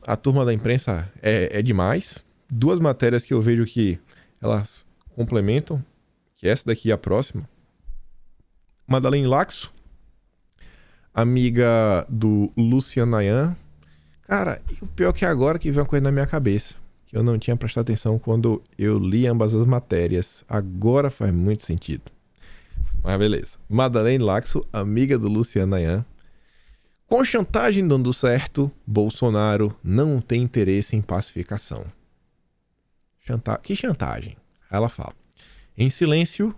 Speaker 1: a turma da imprensa é demais. Duas matérias que eu vejo que elas complementam, que essa daqui é a próxima. Madeleine Laxo, amiga do Luciano Nayan. Cara, e o pior é que agora que vem uma coisa na minha cabeça, que eu não tinha prestado atenção quando eu li ambas as matérias. Agora faz muito sentido. Mas beleza. Madeleine Laxo, amiga do Luciano Nayan. Com chantagem dando certo, Bolsonaro não tem interesse em pacificação. Que chantagem? Ela fala. Em silêncio,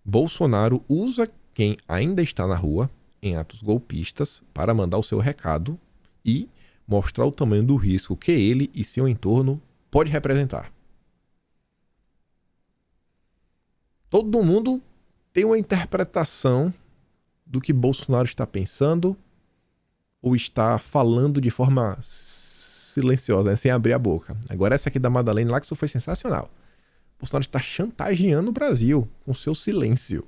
Speaker 1: Bolsonaro usa quem ainda está na rua, em atos golpistas, para mandar o seu recado e mostrar o tamanho do risco que ele e seu entorno pode representar. Todo mundo tem uma interpretação do que Bolsonaro está pensando ou está falando de forma silenciosa, né? Sem abrir a boca. Agora essa aqui da Madeleine Laxo foi sensacional. Bolsonaro está chantageando o Brasil com seu silêncio.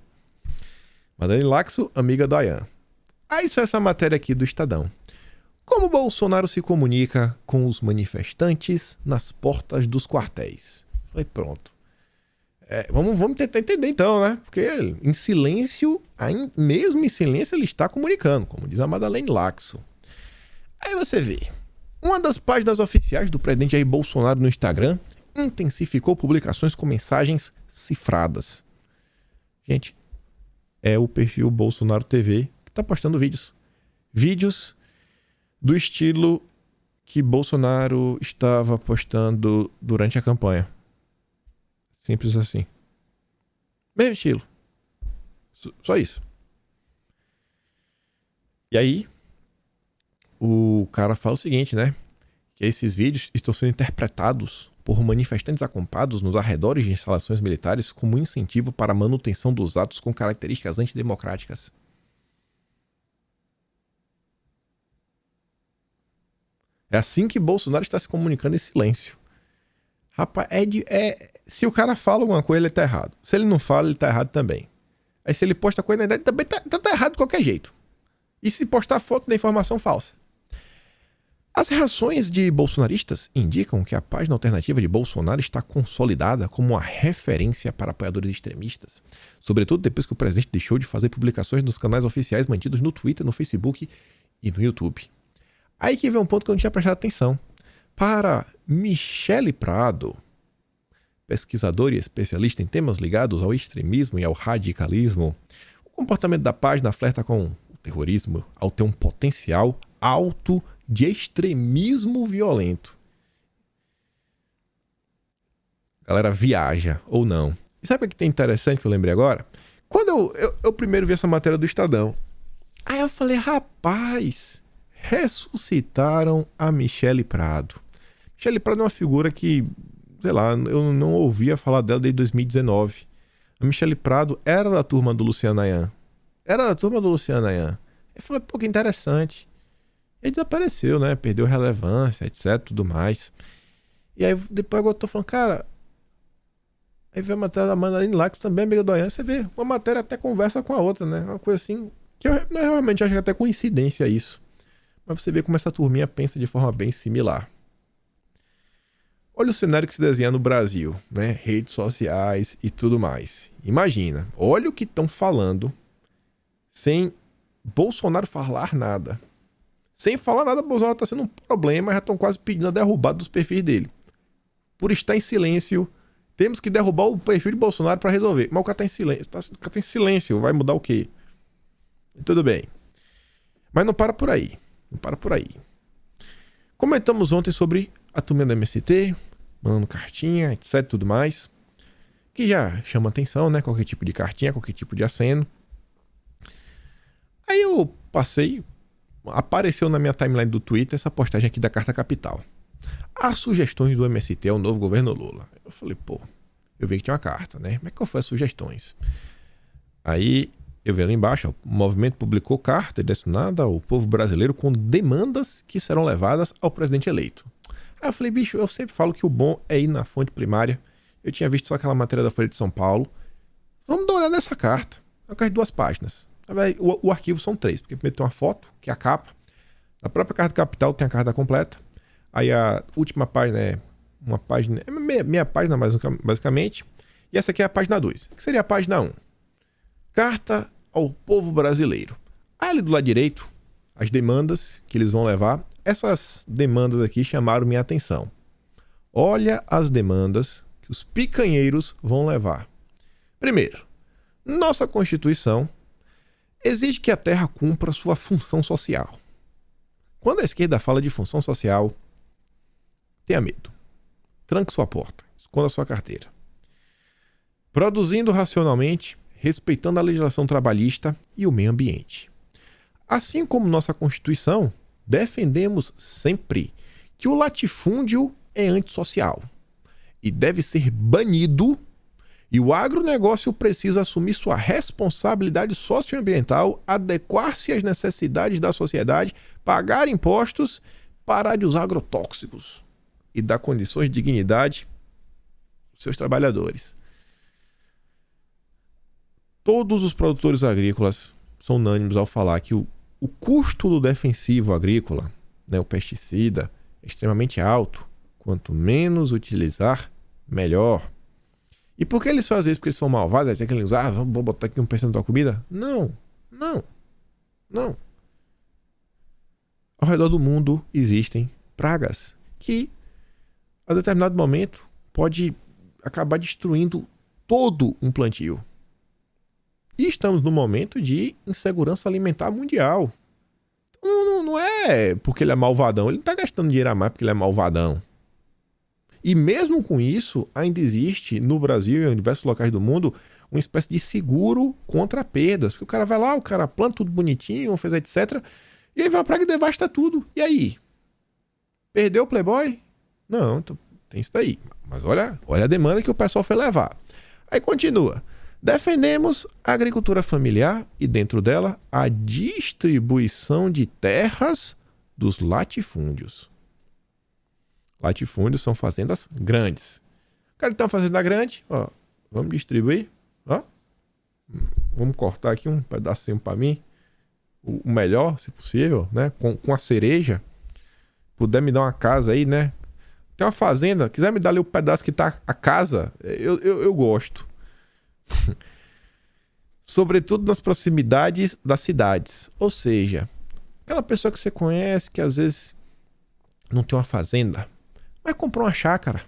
Speaker 1: Madeleine Laxo, amiga do Ayan. Aí só essa matéria aqui do Estadão. Como Bolsonaro se comunica com os manifestantes nas portas dos quartéis? Falei, pronto. Vamos tentar entender então, né? Porque em silêncio, mesmo em silêncio, ele está comunicando, como diz a Madeleine Laxo. Aí você vê, uma das páginas oficiais do presidente Jair Bolsonaro no Instagram intensificou publicações com mensagens cifradas. Gente, é o perfil Bolsonaro TV que está postando vídeos. Vídeos do estilo que Bolsonaro estava postando durante a campanha. Simples assim. Mesmo estilo. Só isso. E aí, o cara fala o seguinte, né? Que esses vídeos estão sendo interpretados por manifestantes acampados nos arredores de instalações militares como incentivo para a manutenção dos atos com características antidemocráticas. É assim que Bolsonaro está se comunicando em silêncio. Rapaz, se o cara fala alguma coisa, ele tá errado. Se ele não fala, ele tá errado também. Aí se ele posta coisa na internet, também tá errado de qualquer jeito. E se postar foto da informação falsa? As reações de bolsonaristas indicam que a página alternativa de Bolsonaro está consolidada como uma referência para apoiadores extremistas. Sobretudo depois que o presidente deixou de fazer publicações nos canais oficiais mantidos no Twitter, no Facebook e no YouTube. Aí que vem um ponto que eu não tinha prestado atenção. Para Michele Prado, pesquisadora e especialista em temas ligados ao extremismo e ao radicalismo, o comportamento da página flerta com o terrorismo ao ter um potencial alto de extremismo violento. A galera viaja ou não. E sabe o que tem interessante que eu lembrei agora? Quando eu primeiro vi essa matéria do Estadão, aí eu falei, rapaz, ressuscitaram a Michele Prado. Michele Prado é uma figura que, sei lá, eu não ouvia falar dela desde 2019. A Michele Prado era da turma do Luciano Nayan. Eu falei, pô, que interessante. Ele desapareceu, né? Perdeu relevância, etc, tudo mais. E aí depois eu tô falando, cara, aí vem a matéria da Madeleine Laxo, também amiga do Ayan, você vê, uma matéria até conversa com a outra, né? Uma coisa assim, que eu realmente acho que até coincidência isso. Mas você vê como essa turminha pensa de forma bem similar. Olha o cenário que se desenha no Brasil, né? Redes sociais e tudo mais. Imagina, olha o que estão falando sem Bolsonaro falar nada. Sem falar nada, Bolsonaro está sendo um problema, já estão quase pedindo a derrubada dos perfis dele. Por estar em silêncio, temos que derrubar o perfil de Bolsonaro para resolver. Mas o cara está em silêncio. O cara tá em silêncio, vai mudar o quê? Tudo bem. Mas não para por aí. Comentamos ontem sobre a turma da MST, mandando cartinha, etc, tudo mais, que já chama atenção, né? Qualquer tipo de cartinha, qualquer tipo de aceno. Aí eu passei, apareceu na minha timeline do Twitter essa postagem aqui da Carta Capital. As sugestões do MST ao novo governo Lula. Eu falei, pô, eu vi que tinha uma carta, né? Mas qual foi as sugestões? Aí eu vi ali embaixo, ó, o movimento publicou carta direcionada ao povo brasileiro com demandas que serão levadas ao presidente eleito. Aí eu falei, bicho, eu sempre falo que o bom é ir na fonte primária. Eu tinha visto só aquela matéria da Folha de São Paulo. Vamos dar uma olhada nessa carta. É uma carta de 2 páginas. O arquivo são 3, porque primeiro tem uma foto, que é a capa. Na própria Carta Capital tem a carta completa. Aí a última página é uma página, é meia página basicamente. E essa aqui é a página 2, que seria a página 1. Carta ao povo brasileiro. Ali do lado direito, as demandas que eles vão levar. Essas demandas aqui chamaram minha atenção. Olha as demandas que os picanheiros vão levar. Primeiro, nossa Constituição exige que a terra cumpra sua função social. Quando a esquerda fala de função social, tenha medo. Tranque sua porta, esconda sua carteira. Produzindo racionalmente, respeitando a legislação trabalhista e o meio ambiente. Assim como nossa Constituição, defendemos sempre que o latifúndio é antissocial e deve ser banido, e o agronegócio precisa assumir sua responsabilidade socioambiental, adequar-se às necessidades da sociedade, pagar impostos, parar de usar agrotóxicos e dar condições de dignidade aos seus trabalhadores. Todos os produtores agrícolas são unânimes ao falar que o custo do defensivo agrícola, né, o pesticida, é extremamente alto. Quanto menos utilizar, melhor. E por que eles fazem isso? Porque eles são malvados? Aí tem que eles usar, vamos botar aqui 1% da comida? Não. Ao redor do mundo existem pragas que, a determinado momento, pode acabar destruindo todo um plantio. E estamos num momento de insegurança alimentar mundial. Não é porque ele é malvadão. Ele não está gastando dinheiro a mais porque ele é malvadão. E mesmo com isso, ainda existe no Brasil e em diversos locais do mundo uma espécie de seguro contra perdas. Porque o cara vai lá, o cara planta tudo bonitinho, faz etc. E aí vem uma praga e devasta tudo. E aí? Perdeu o Playboy? Não, então tem isso daí. Mas olha a demanda que o pessoal foi levar. Aí continua. Defendemos a agricultura familiar e, dentro dela, a distribuição de terras dos latifúndios. Latifúndios são fazendas grandes. O cara tem uma fazenda grande, ó, vamos distribuir, ó. Vamos cortar aqui um pedacinho para mim, o melhor, se possível, né? Com a cereja. Puder me dar uma casa aí, né? Tem uma fazenda, quiser me dar ali o pedaço que tá a casa, eu gosto. Sobretudo nas proximidades das cidades. Ou seja, aquela pessoa que você conhece que às vezes não tem uma fazenda, mas comprou uma chácara.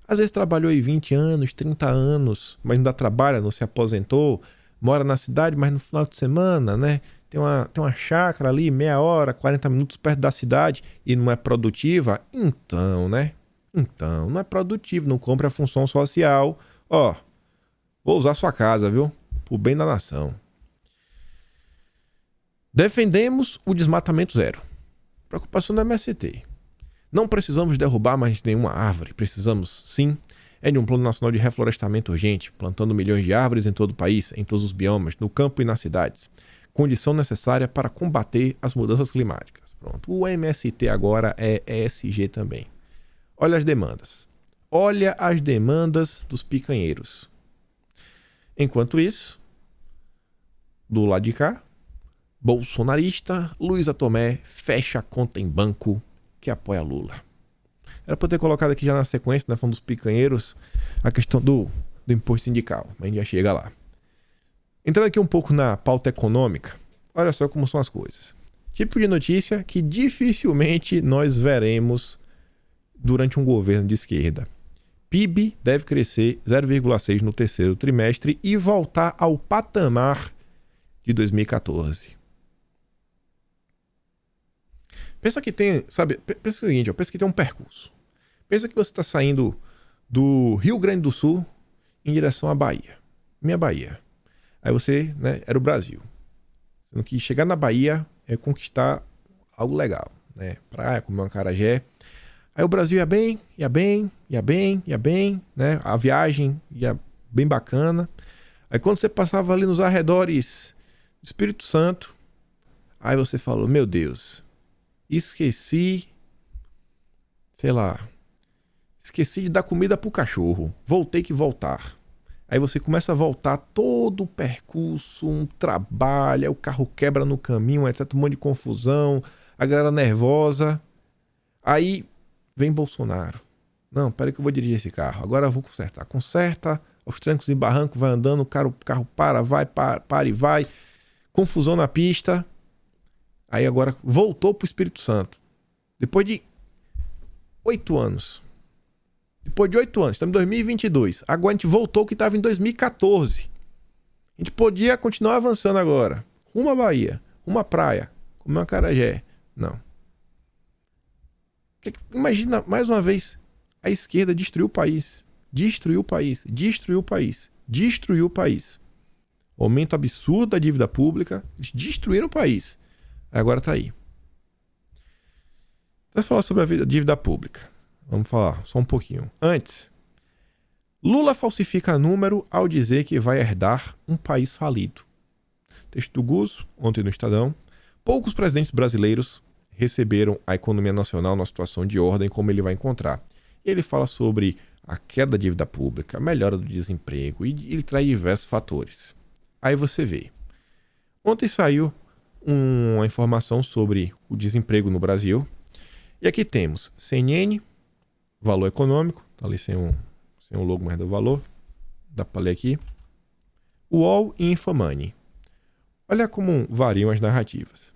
Speaker 1: Às vezes trabalhou aí 20 anos, 30 anos, mas ainda trabalha, não se aposentou, mora na cidade, mas no final de semana, né? Tem uma chácara ali, meia hora, 40 minutos perto da cidade e não é produtiva. Então, né? Então, não é produtivo, não cumpre a função social. Ó, vou usar sua casa, viu? Por bem da nação. Defendemos o desmatamento zero. Preocupação do MST. Não precisamos derrubar mais nenhuma árvore. Precisamos, sim, de um plano nacional de reflorestamento urgente, plantando milhões de árvores em todo o país, em todos os biomas, no campo e nas cidades. Condição necessária para combater as mudanças climáticas. Pronto. O MST agora é ESG também. Olha as demandas. Olha as demandas dos picanheiros. Enquanto isso, do lado de cá, bolsonarista, Luísa Tomé fecha a conta em banco que apoia Lula. Era para eu ter colocado aqui já na sequência, né, falando dos picanheiros, a questão do imposto sindical, mas a gente já chega lá. Entrando aqui um pouco na pauta econômica, olha só como são as coisas. Tipo de notícia que dificilmente nós veremos durante um governo de esquerda. PIB deve crescer 0,6 no terceiro trimestre e voltar ao patamar de 2014. Pensa que tem, sabe, pensa o seguinte, ó, pensa que tem um percurso. Pensa que você está saindo do Rio Grande do Sul em direção à Bahia. Minha Bahia. Aí você, né, era o Brasil. Sendo que chegar na Bahia é conquistar algo legal, né? Praia, comer um acarajé. Aí o Brasil ia bem, né? A viagem ia bem bacana. Aí quando você passava ali nos arredores do Espírito Santo, aí você falou, meu Deus, esqueci de dar comida pro cachorro. Vou ter que voltar. Aí você começa a voltar todo o percurso, um trabalho, o carro quebra no caminho, etc. Um monte de confusão, a galera nervosa. Aí vem Bolsonaro. Não, peraí que eu vou dirigir esse carro. Agora eu vou consertar. Conserta, aos trancos e barrancos, vai andando, o carro para e vai. Confusão na pista. Aí agora voltou pro Espírito Santo. Depois de 8 anos. Estamos em 2022. Agora a gente voltou ao que estava em 2014. A gente podia continuar avançando agora. Uma Bahia, uma praia, comer um acarajé. Não. Imagina, mais uma vez, a esquerda destruiu o país. Destruiu o país. Aumento absurdo da dívida pública. Eles destruíram o país. Agora tá aí. Vamos falar sobre a dívida pública. Vamos falar só um pouquinho. Antes, Lula falsifica número ao dizer que vai herdar um país falido. Texto do Guzzo, ontem no Estadão. Poucos presidentes brasileiros receberam a economia nacional numa situação de ordem como ele vai encontrar. Ele fala sobre a queda da dívida pública, a melhora do desemprego e ele traz diversos fatores. Aí você vê. Ontem saiu uma informação sobre o desemprego no Brasil. E aqui temos CNN, Valor Econômico, tá ali sem um logo mais do valor, dá para ler aqui. UOL e Infomoney. Olha como variam as narrativas.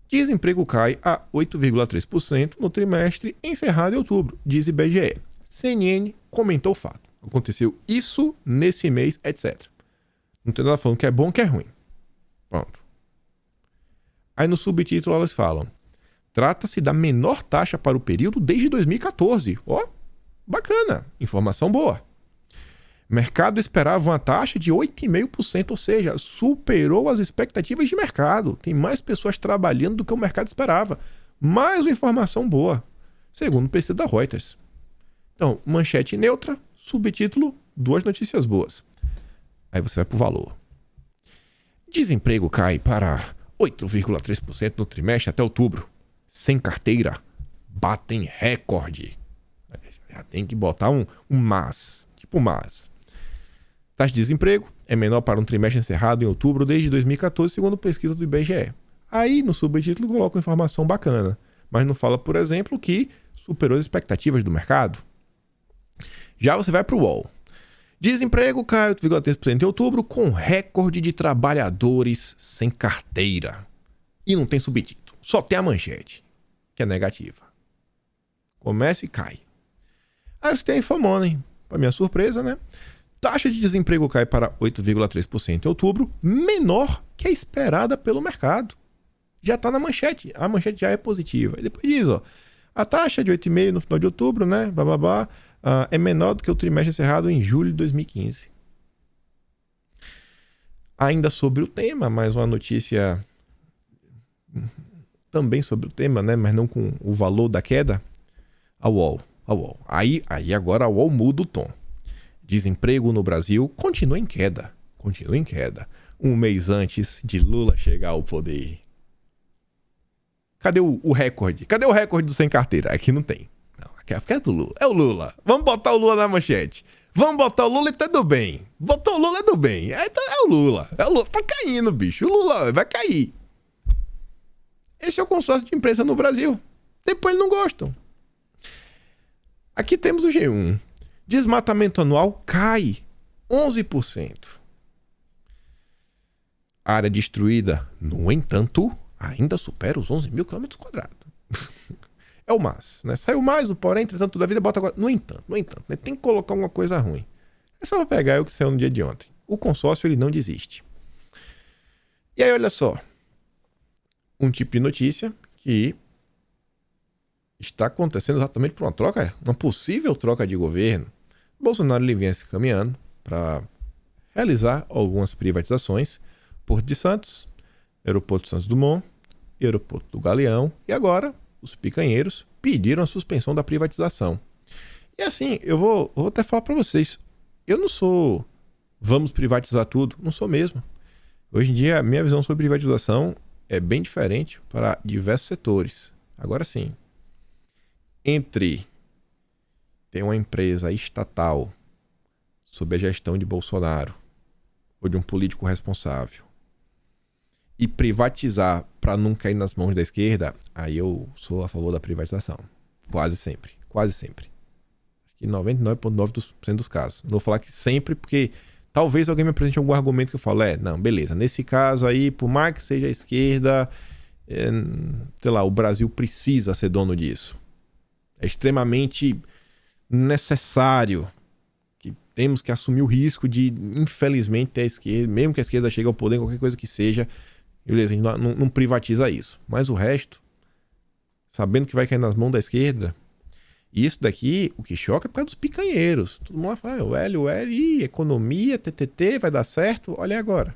Speaker 1: Desemprego cai a 8,3% no trimestre encerrado em outubro, diz IBGE. CNN comentou o fato. Aconteceu isso nesse mês, etc. Não tem nada falando que é bom ou que é ruim. Pronto. Aí no subtítulo elas falam: trata-se da menor taxa para o período desde 2014. Ó, bacana, informação boa. Mercado esperava uma taxa de 8,5%, ou seja, superou as expectativas de mercado. Tem mais pessoas trabalhando do que o mercado esperava. Mais uma informação boa, segundo o pesquisa da Reuters. Então, manchete neutra, subtítulo, 2 notícias boas. Aí você vai para o valor. Desemprego cai para 8,3% no trimestre até outubro. Sem carteira, batem recorde. Já tem que botar um mas, tipo mas. Taxa de desemprego é menor para um trimestre encerrado em outubro desde 2014, segundo pesquisa do IBGE. Aí no subtítulo coloca uma informação bacana, mas não fala, por exemplo, que superou as expectativas do mercado. Já você vai para o UOL. Desemprego cai 8,3% em outubro com recorde de trabalhadores sem carteira. E não tem subtítulo, só tem a manchete, que é negativa. Começa e cai. Aí você tem a Infomoney, para minha surpresa, né? Taxa de desemprego cai para 8,3% em outubro, menor que a esperada pelo mercado. Já está na manchete, a manchete já é positiva. E depois diz, ó, a taxa de 8,5% no final de outubro, né? É menor do que o trimestre encerrado em julho de 2015. Ainda sobre o tema, mais uma notícia também sobre o tema, né? Mas não com o valor da queda. A UOL. Aí agora a UOL muda o tom. Desemprego no Brasil continua em queda. Um mês antes de Lula chegar ao poder. Cadê o recorde? Cadê o recorde do sem carteira? Aqui não tem. Não, aqui é do Lula. É o Lula. Vamos botar o Lula na manchete. Vamos botar o Lula e tá do bem. Botou o Lula é do bem. É o Lula. É o Lula. Tá caindo, bicho. O Lula vai cair. Esse é o consórcio de imprensa no Brasil. Depois eles não gostam. Aqui temos o G1. Desmatamento anual cai 11%. Área destruída, no entanto, ainda supera os 11 mil quilômetros quadrados. É o mas, né? Saiu mais o porém, entretanto, da vida bota agora. No entanto, né? Tem que colocar alguma coisa ruim. É só pegar o que saiu no dia de ontem. O consórcio, ele não desiste. E aí, olha só. Um tipo de notícia que está acontecendo exatamente por uma possível troca de governo. Bolsonaro ele vinha se caminhando para realizar algumas privatizações, Porto de Santos, Aeroporto Santos Dumont, Aeroporto do Galeão, e agora os picanheiros pediram a suspensão da privatização. E assim, eu vou até falar para vocês, eu não sou vamos privatizar tudo, não sou mesmo. Hoje em dia, a minha visão sobre privatização é bem diferente para diversos setores. Agora sim, entre ter uma empresa estatal sob a gestão de Bolsonaro ou de um político responsável e privatizar para não cair nas mãos da esquerda, aí eu sou a favor da privatização. Quase sempre. Quase sempre. Acho que 99,9% dos casos. Não vou falar que sempre, porque talvez alguém me apresente algum argumento que eu falo, não, beleza, nesse caso aí, por mais que seja a esquerda, sei lá, o Brasil precisa ser dono disso. É extremamente necessário que temos que assumir o risco de, infelizmente, ter a esquerda, mesmo que a esquerda chegue ao poder, qualquer coisa que seja, beleza, a gente não privatiza isso. Mas o resto, sabendo que vai cair nas mãos da esquerda, e isso daqui, o que choca é por causa dos picanheiros. Todo mundo lá fala, o Hélio, economia, TTT, vai dar certo? Olha agora.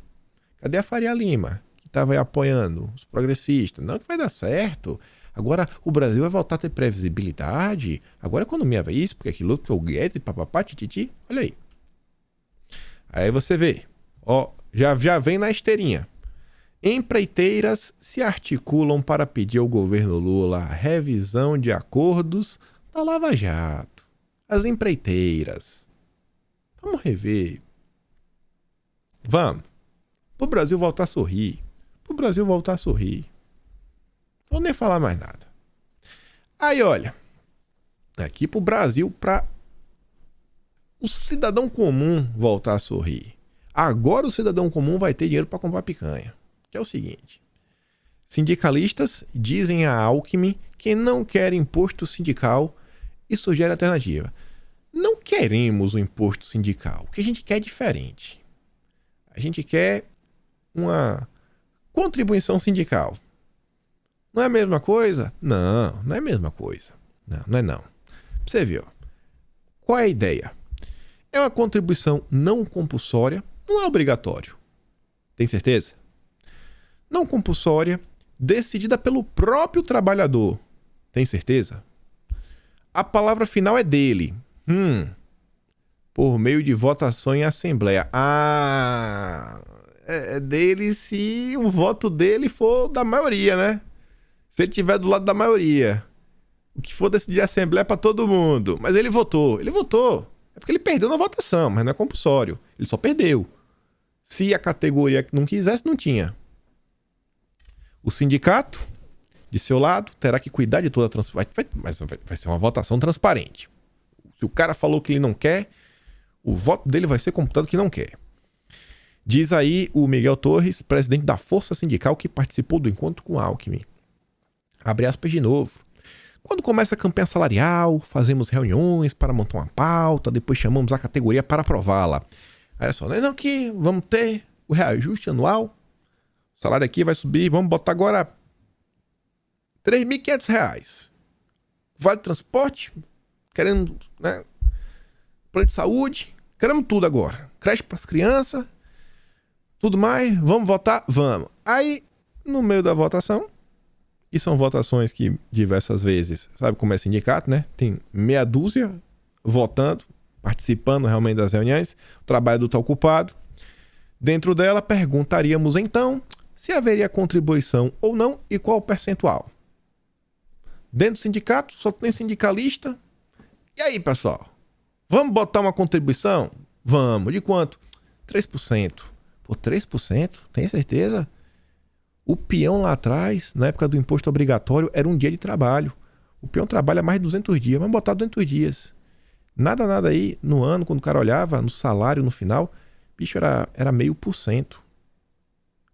Speaker 1: Cadê a Faria Lima, que estava aí apoiando os progressistas? Não que vai dar certo. Agora o Brasil vai voltar a ter previsibilidade. Agora a economia vai isso, porque aquilo, porque o Guedes, papapá, tititi. Olha aí. Aí você vê. Ó, já vem na esteirinha. Empreiteiras se articulam para pedir ao governo Lula a revisão de acordos da Lava Jato. As empreiteiras. Vamos rever. Vamos. Pro Brasil voltar a sorrir. Pro Brasil voltar a sorrir. Não vou nem falar mais nada. Aí, olha. Aqui pro Brasil, para o cidadão comum voltar a sorrir. Agora o cidadão comum vai ter dinheiro para comprar picanha. Que é o seguinte. Sindicalistas dizem a Alckmin que não quer imposto sindical e sugere alternativa. Não queremos o imposto sindical. O que a gente quer é diferente. A gente quer uma contribuição sindical. Não é a mesma coisa? Não, não é a mesma coisa. Não é não. Pra você ver, ó. Qual é a ideia? É uma contribuição não compulsória, não é obrigatório. Tem certeza? Não compulsória, decidida pelo próprio trabalhador. Tem certeza? A palavra final é dele. Por meio de votação em assembleia. É dele se o voto dele for da maioria, né? Se ele estiver do lado da maioria. O que for decidir a assembleia é pra todo mundo. Mas ele votou. Ele votou. É porque ele perdeu na votação, mas não é compulsório. Ele só perdeu. Se a categoria não quisesse, não tinha. O sindicato, de seu lado, terá que cuidar de toda a transparência. Mas vai ser uma votação transparente. Se o cara falou que ele não quer, o voto dele vai ser computado que não quer. Diz aí o Miguel Torres, presidente da Força Sindical que participou do encontro com Alckmin. Abre aspas de novo. Quando começa a campanha salarial, fazemos reuniões para montar uma pauta, depois chamamos a categoria para aprová-la. Olha só, não que vamos ter o reajuste anual, o salário aqui vai subir, vamos botar agora R$ 3.500. Vale transporte, querendo, né, plano de saúde, queremos tudo agora. Creche para as crianças, tudo mais, vamos votar? Vamos. Aí, no meio da votação, e são votações que diversas vezes, sabe como é sindicato, né? Tem meia dúzia votando, participando realmente das reuniões, o trabalho está ocupado. Dentro dela, perguntaríamos então se haveria contribuição ou não e qual o percentual. Dentro do sindicato, só tem sindicalista. E aí, pessoal? Vamos botar uma contribuição? Vamos. De quanto? 3%. Pô, 3%? Tem certeza? O peão lá atrás, na época do imposto obrigatório, era um dia de trabalho. O peão trabalha mais de 200 dias. Vamos botar 200 dias. Nada aí no ano, quando o cara olhava no salário no final, bicho, era 0,5%.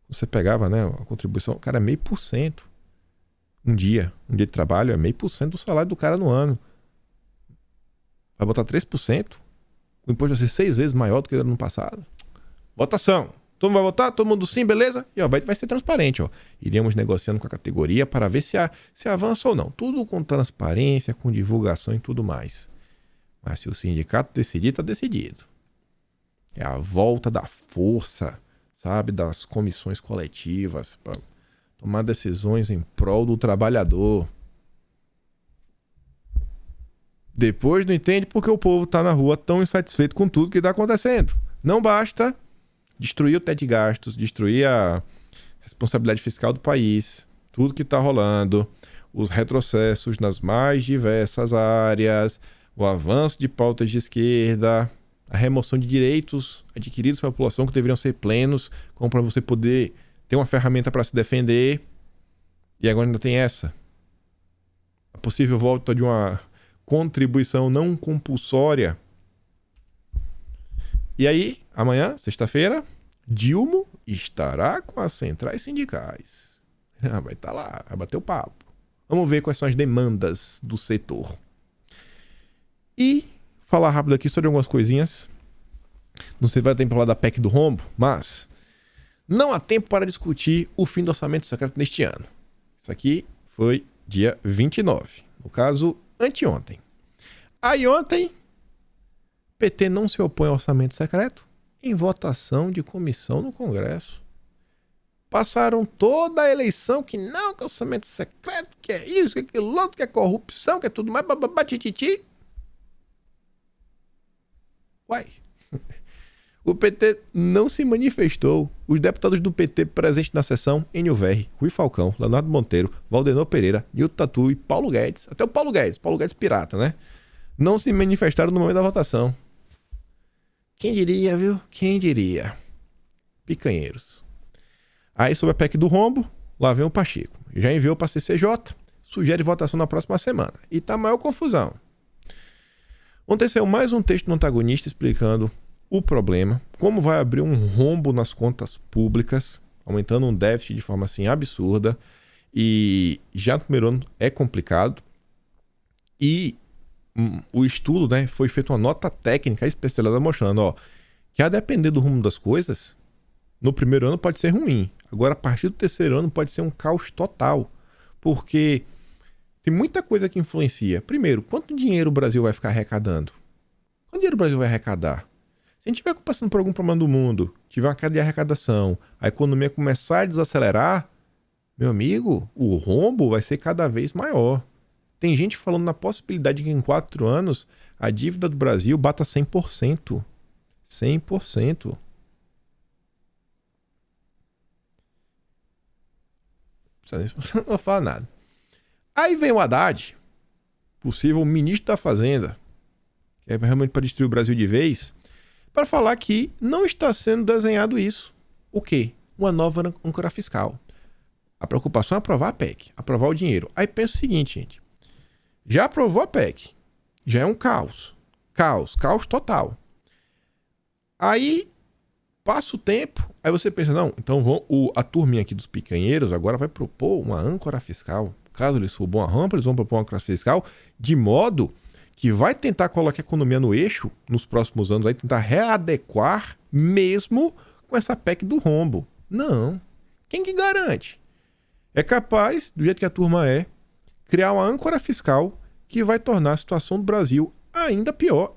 Speaker 1: Você pegava, né, a contribuição, cara, é 0,5%. Um dia de trabalho é 0,5% do salário do cara no ano. Vai botar 3%? O imposto vai ser 6 vezes maior do que era no passado. Votação. Todo mundo vai votar? Todo mundo sim, beleza? E ó, vai ser transparente, ó. Iríamos negociando com a categoria para ver se avança ou não. Tudo com transparência, com divulgação e tudo mais. Mas se o sindicato decidir, tá decidido. É a volta da força, sabe, das comissões coletivas para tomar decisões em prol do trabalhador. Depois não entende porque o povo tá na rua tão insatisfeito com tudo que tá acontecendo. Não basta destruir o teto de gastos, destruir a responsabilidade fiscal do país, tudo que tá rolando, os retrocessos nas mais diversas áreas, o avanço de pautas de esquerda, a remoção de direitos adquiridos pela população que deveriam ser plenos, como para você poder ter uma ferramenta para se defender. E agora ainda tem essa. A possível volta de uma contribuição não compulsória. E aí, amanhã, sexta-feira, Dilma estará com as centrais sindicais. Vai estar lá, vai bater o papo. Vamos ver quais são as demandas do setor. E falar rápido aqui sobre algumas coisinhas. Não sei se vai ter tempo para falar da PEC do rombo, mas não há tempo para discutir o fim do orçamento secreto neste ano. Isso aqui foi dia 29. No caso, anteontem. Aí ontem, PT não se opõe ao orçamento secreto em votação de comissão no Congresso. Passaram toda a eleição que não, que é orçamento secreto, que é isso, que é aquilo outro, que é corrupção, que é tudo mais, bababá, tititi. Uai. O PT não se manifestou. Os deputados do PT presentes na sessão, Enio Verri, Rui Falcão, Leonardo Monteiro, Valdenor Pereira, Nilton Tatu e Paulo Guedes, até o Paulo Guedes pirata, né? Não se manifestaram no momento da votação. Quem diria, viu? Quem diria? Picanheiros. Aí sobre a PEC do rombo, lá vem o Pacheco. Já enviou para a CCJ, sugere votação na próxima semana. E tá maior confusão. Ontem saiu mais um texto no Antagonista explicando o problema, como vai abrir um rombo nas contas públicas, aumentando um déficit de forma assim absurda, e já no primeiro ano é complicado. E o estudo, né, foi feito uma nota técnica especializada mostrando, ó, que a depender do rumo das coisas, no primeiro ano pode ser ruim. Agora, a partir do terceiro ano pode ser um caos total, porque tem muita coisa que influencia. Primeiro, quanto dinheiro o Brasil vai ficar arrecadando? Quanto dinheiro o Brasil vai arrecadar? Se a gente estiver passando por algum problema do mundo, tiver uma queda de arrecadação, a economia começar a desacelerar, meu amigo, o rombo vai ser cada vez maior. Tem gente falando na possibilidade de que em 4 anos a dívida do Brasil bata 100%. 100%. Não vou falar nada. Aí vem o Haddad, possível ministro da Fazenda, que é realmente para destruir o Brasil de vez, para falar que não está sendo desenhado isso. O quê? Uma nova âncora fiscal. A preocupação é aprovar a PEC, aprovar o dinheiro. Aí pensa o seguinte, gente. Já aprovou a PEC. Já é um caos. Caos total. Aí passa o tempo, aí você pensa, não, então a turminha aqui dos picanheiros agora vai propor uma âncora fiscal. Caso eles subam a rampa, eles vão propor uma âncora fiscal de modo que vai tentar colocar a economia no eixo nos próximos anos, vai tentar readequar mesmo com essa PEC do rombo. Não. Quem que garante? É capaz, do jeito que a turma é, criar uma âncora fiscal que vai tornar a situação do Brasil ainda pior.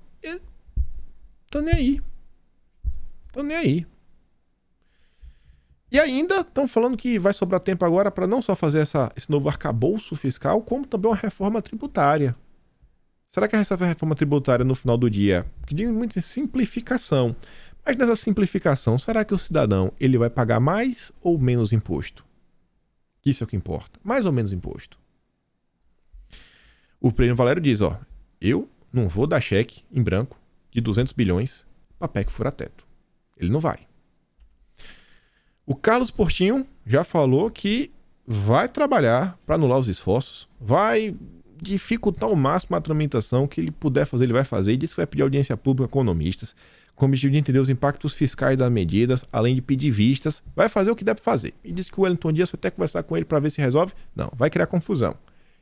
Speaker 1: Tô nem aí. Tô nem aí. E ainda estão falando que vai sobrar tempo agora para não só fazer esse novo arcabouço fiscal, como também uma reforma tributária. Será que essa reforma tributária no final do dia, que diz muito em simplificação, mas nessa simplificação, será que o cidadão ele vai pagar mais ou menos imposto? Isso é o que importa. Mais ou menos imposto. O Plínio Valério diz, ó, eu não vou dar cheque em branco de 200 bilhões para PEC fura-teto. Ele não vai. O Carlos Portinho já falou que vai trabalhar para anular os esforços, vai dificultar ao máximo a tramitação, que ele puder fazer, ele vai fazer, e disse que vai pedir audiência pública a economistas, com o objetivo de entender os impactos fiscais das medidas, além de pedir vistas, vai fazer o que deve fazer. E disse que o Wellington Dias vai até conversar com ele para ver se resolve. Não, vai criar confusão.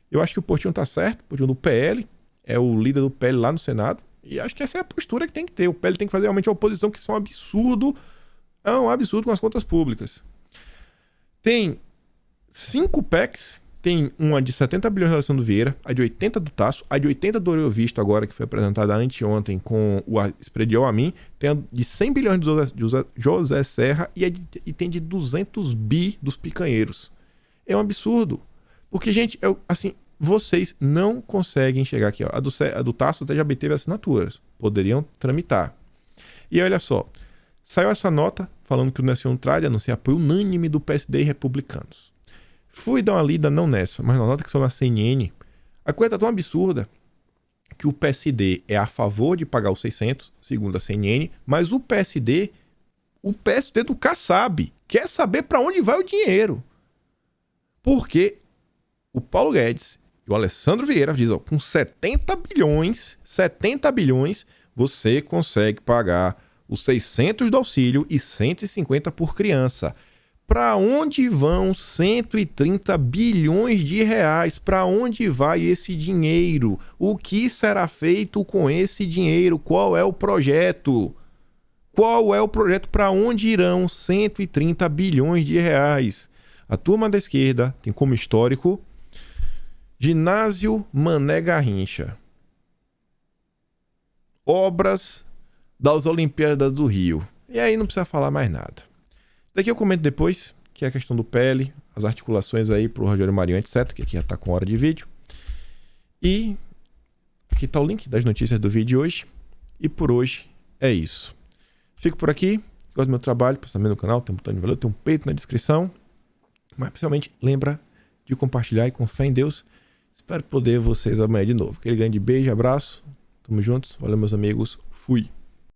Speaker 1: Eu acho que o Portinho tá certo, o Portinho do PL, é o líder do PL lá no Senado, e acho que essa é a postura que tem que ter. O PL tem que fazer realmente a oposição, que isso é um absurdo com as contas públicas. Tem 5 PECs tem uma de 70 bilhões do Alessandro Vieira, a de 80 do Tasso, a de 80 do Oriovisto agora, que foi apresentada anteontem com o Esprediol a mim, tem a de 100 bilhões de José Serra e tem de 200 bi dos picanheiros. É um absurdo. Porque, gente, assim, vocês não conseguem chegar aqui. Ó. A do Tasso até já teve assinaturas. Poderiam tramitar. E olha só, saiu essa nota falando que o Nelson Tralha anuncia apoio unânime do PSD e republicanos. Fui dar uma lida, não nessa, mas na nota que saiu na CNN. A coisa tá tão absurda que o PSD é a favor de pagar os 600, segundo a CNN, mas o PSD do Kassab quer saber para onde vai o dinheiro. Porque o Paulo Guedes e o Alessandro Vieira dizem, ó, com 70 bilhões, você consegue pagar os 600 do auxílio e 150 por criança. Para onde vão 130 bilhões de reais? Para onde vai esse dinheiro? O que será feito com esse dinheiro? Qual é o projeto? Qual é o projeto? Para onde irão 130 bilhões de reais? A turma da esquerda tem como histórico Ginásio Mané Garrincha. Obras das Olimpíadas do Rio. E aí não precisa falar mais nada. Isso daqui eu comento depois, que é a questão do PL, as articulações aí pro Rogério Marinho, etc, que aqui já tá com hora de vídeo. E aqui tá o link das notícias do vídeo de hoje. E por hoje é isso. Fico por aqui, gosto do meu trabalho, pensa também no canal, tem um botão de valeu, tem um peito na descrição. Mas principalmente lembra de compartilhar e com fé em Deus. Espero poder vocês amanhã de novo. Aquele grande beijo, abraço, tamo juntos, valeu meus amigos, fui.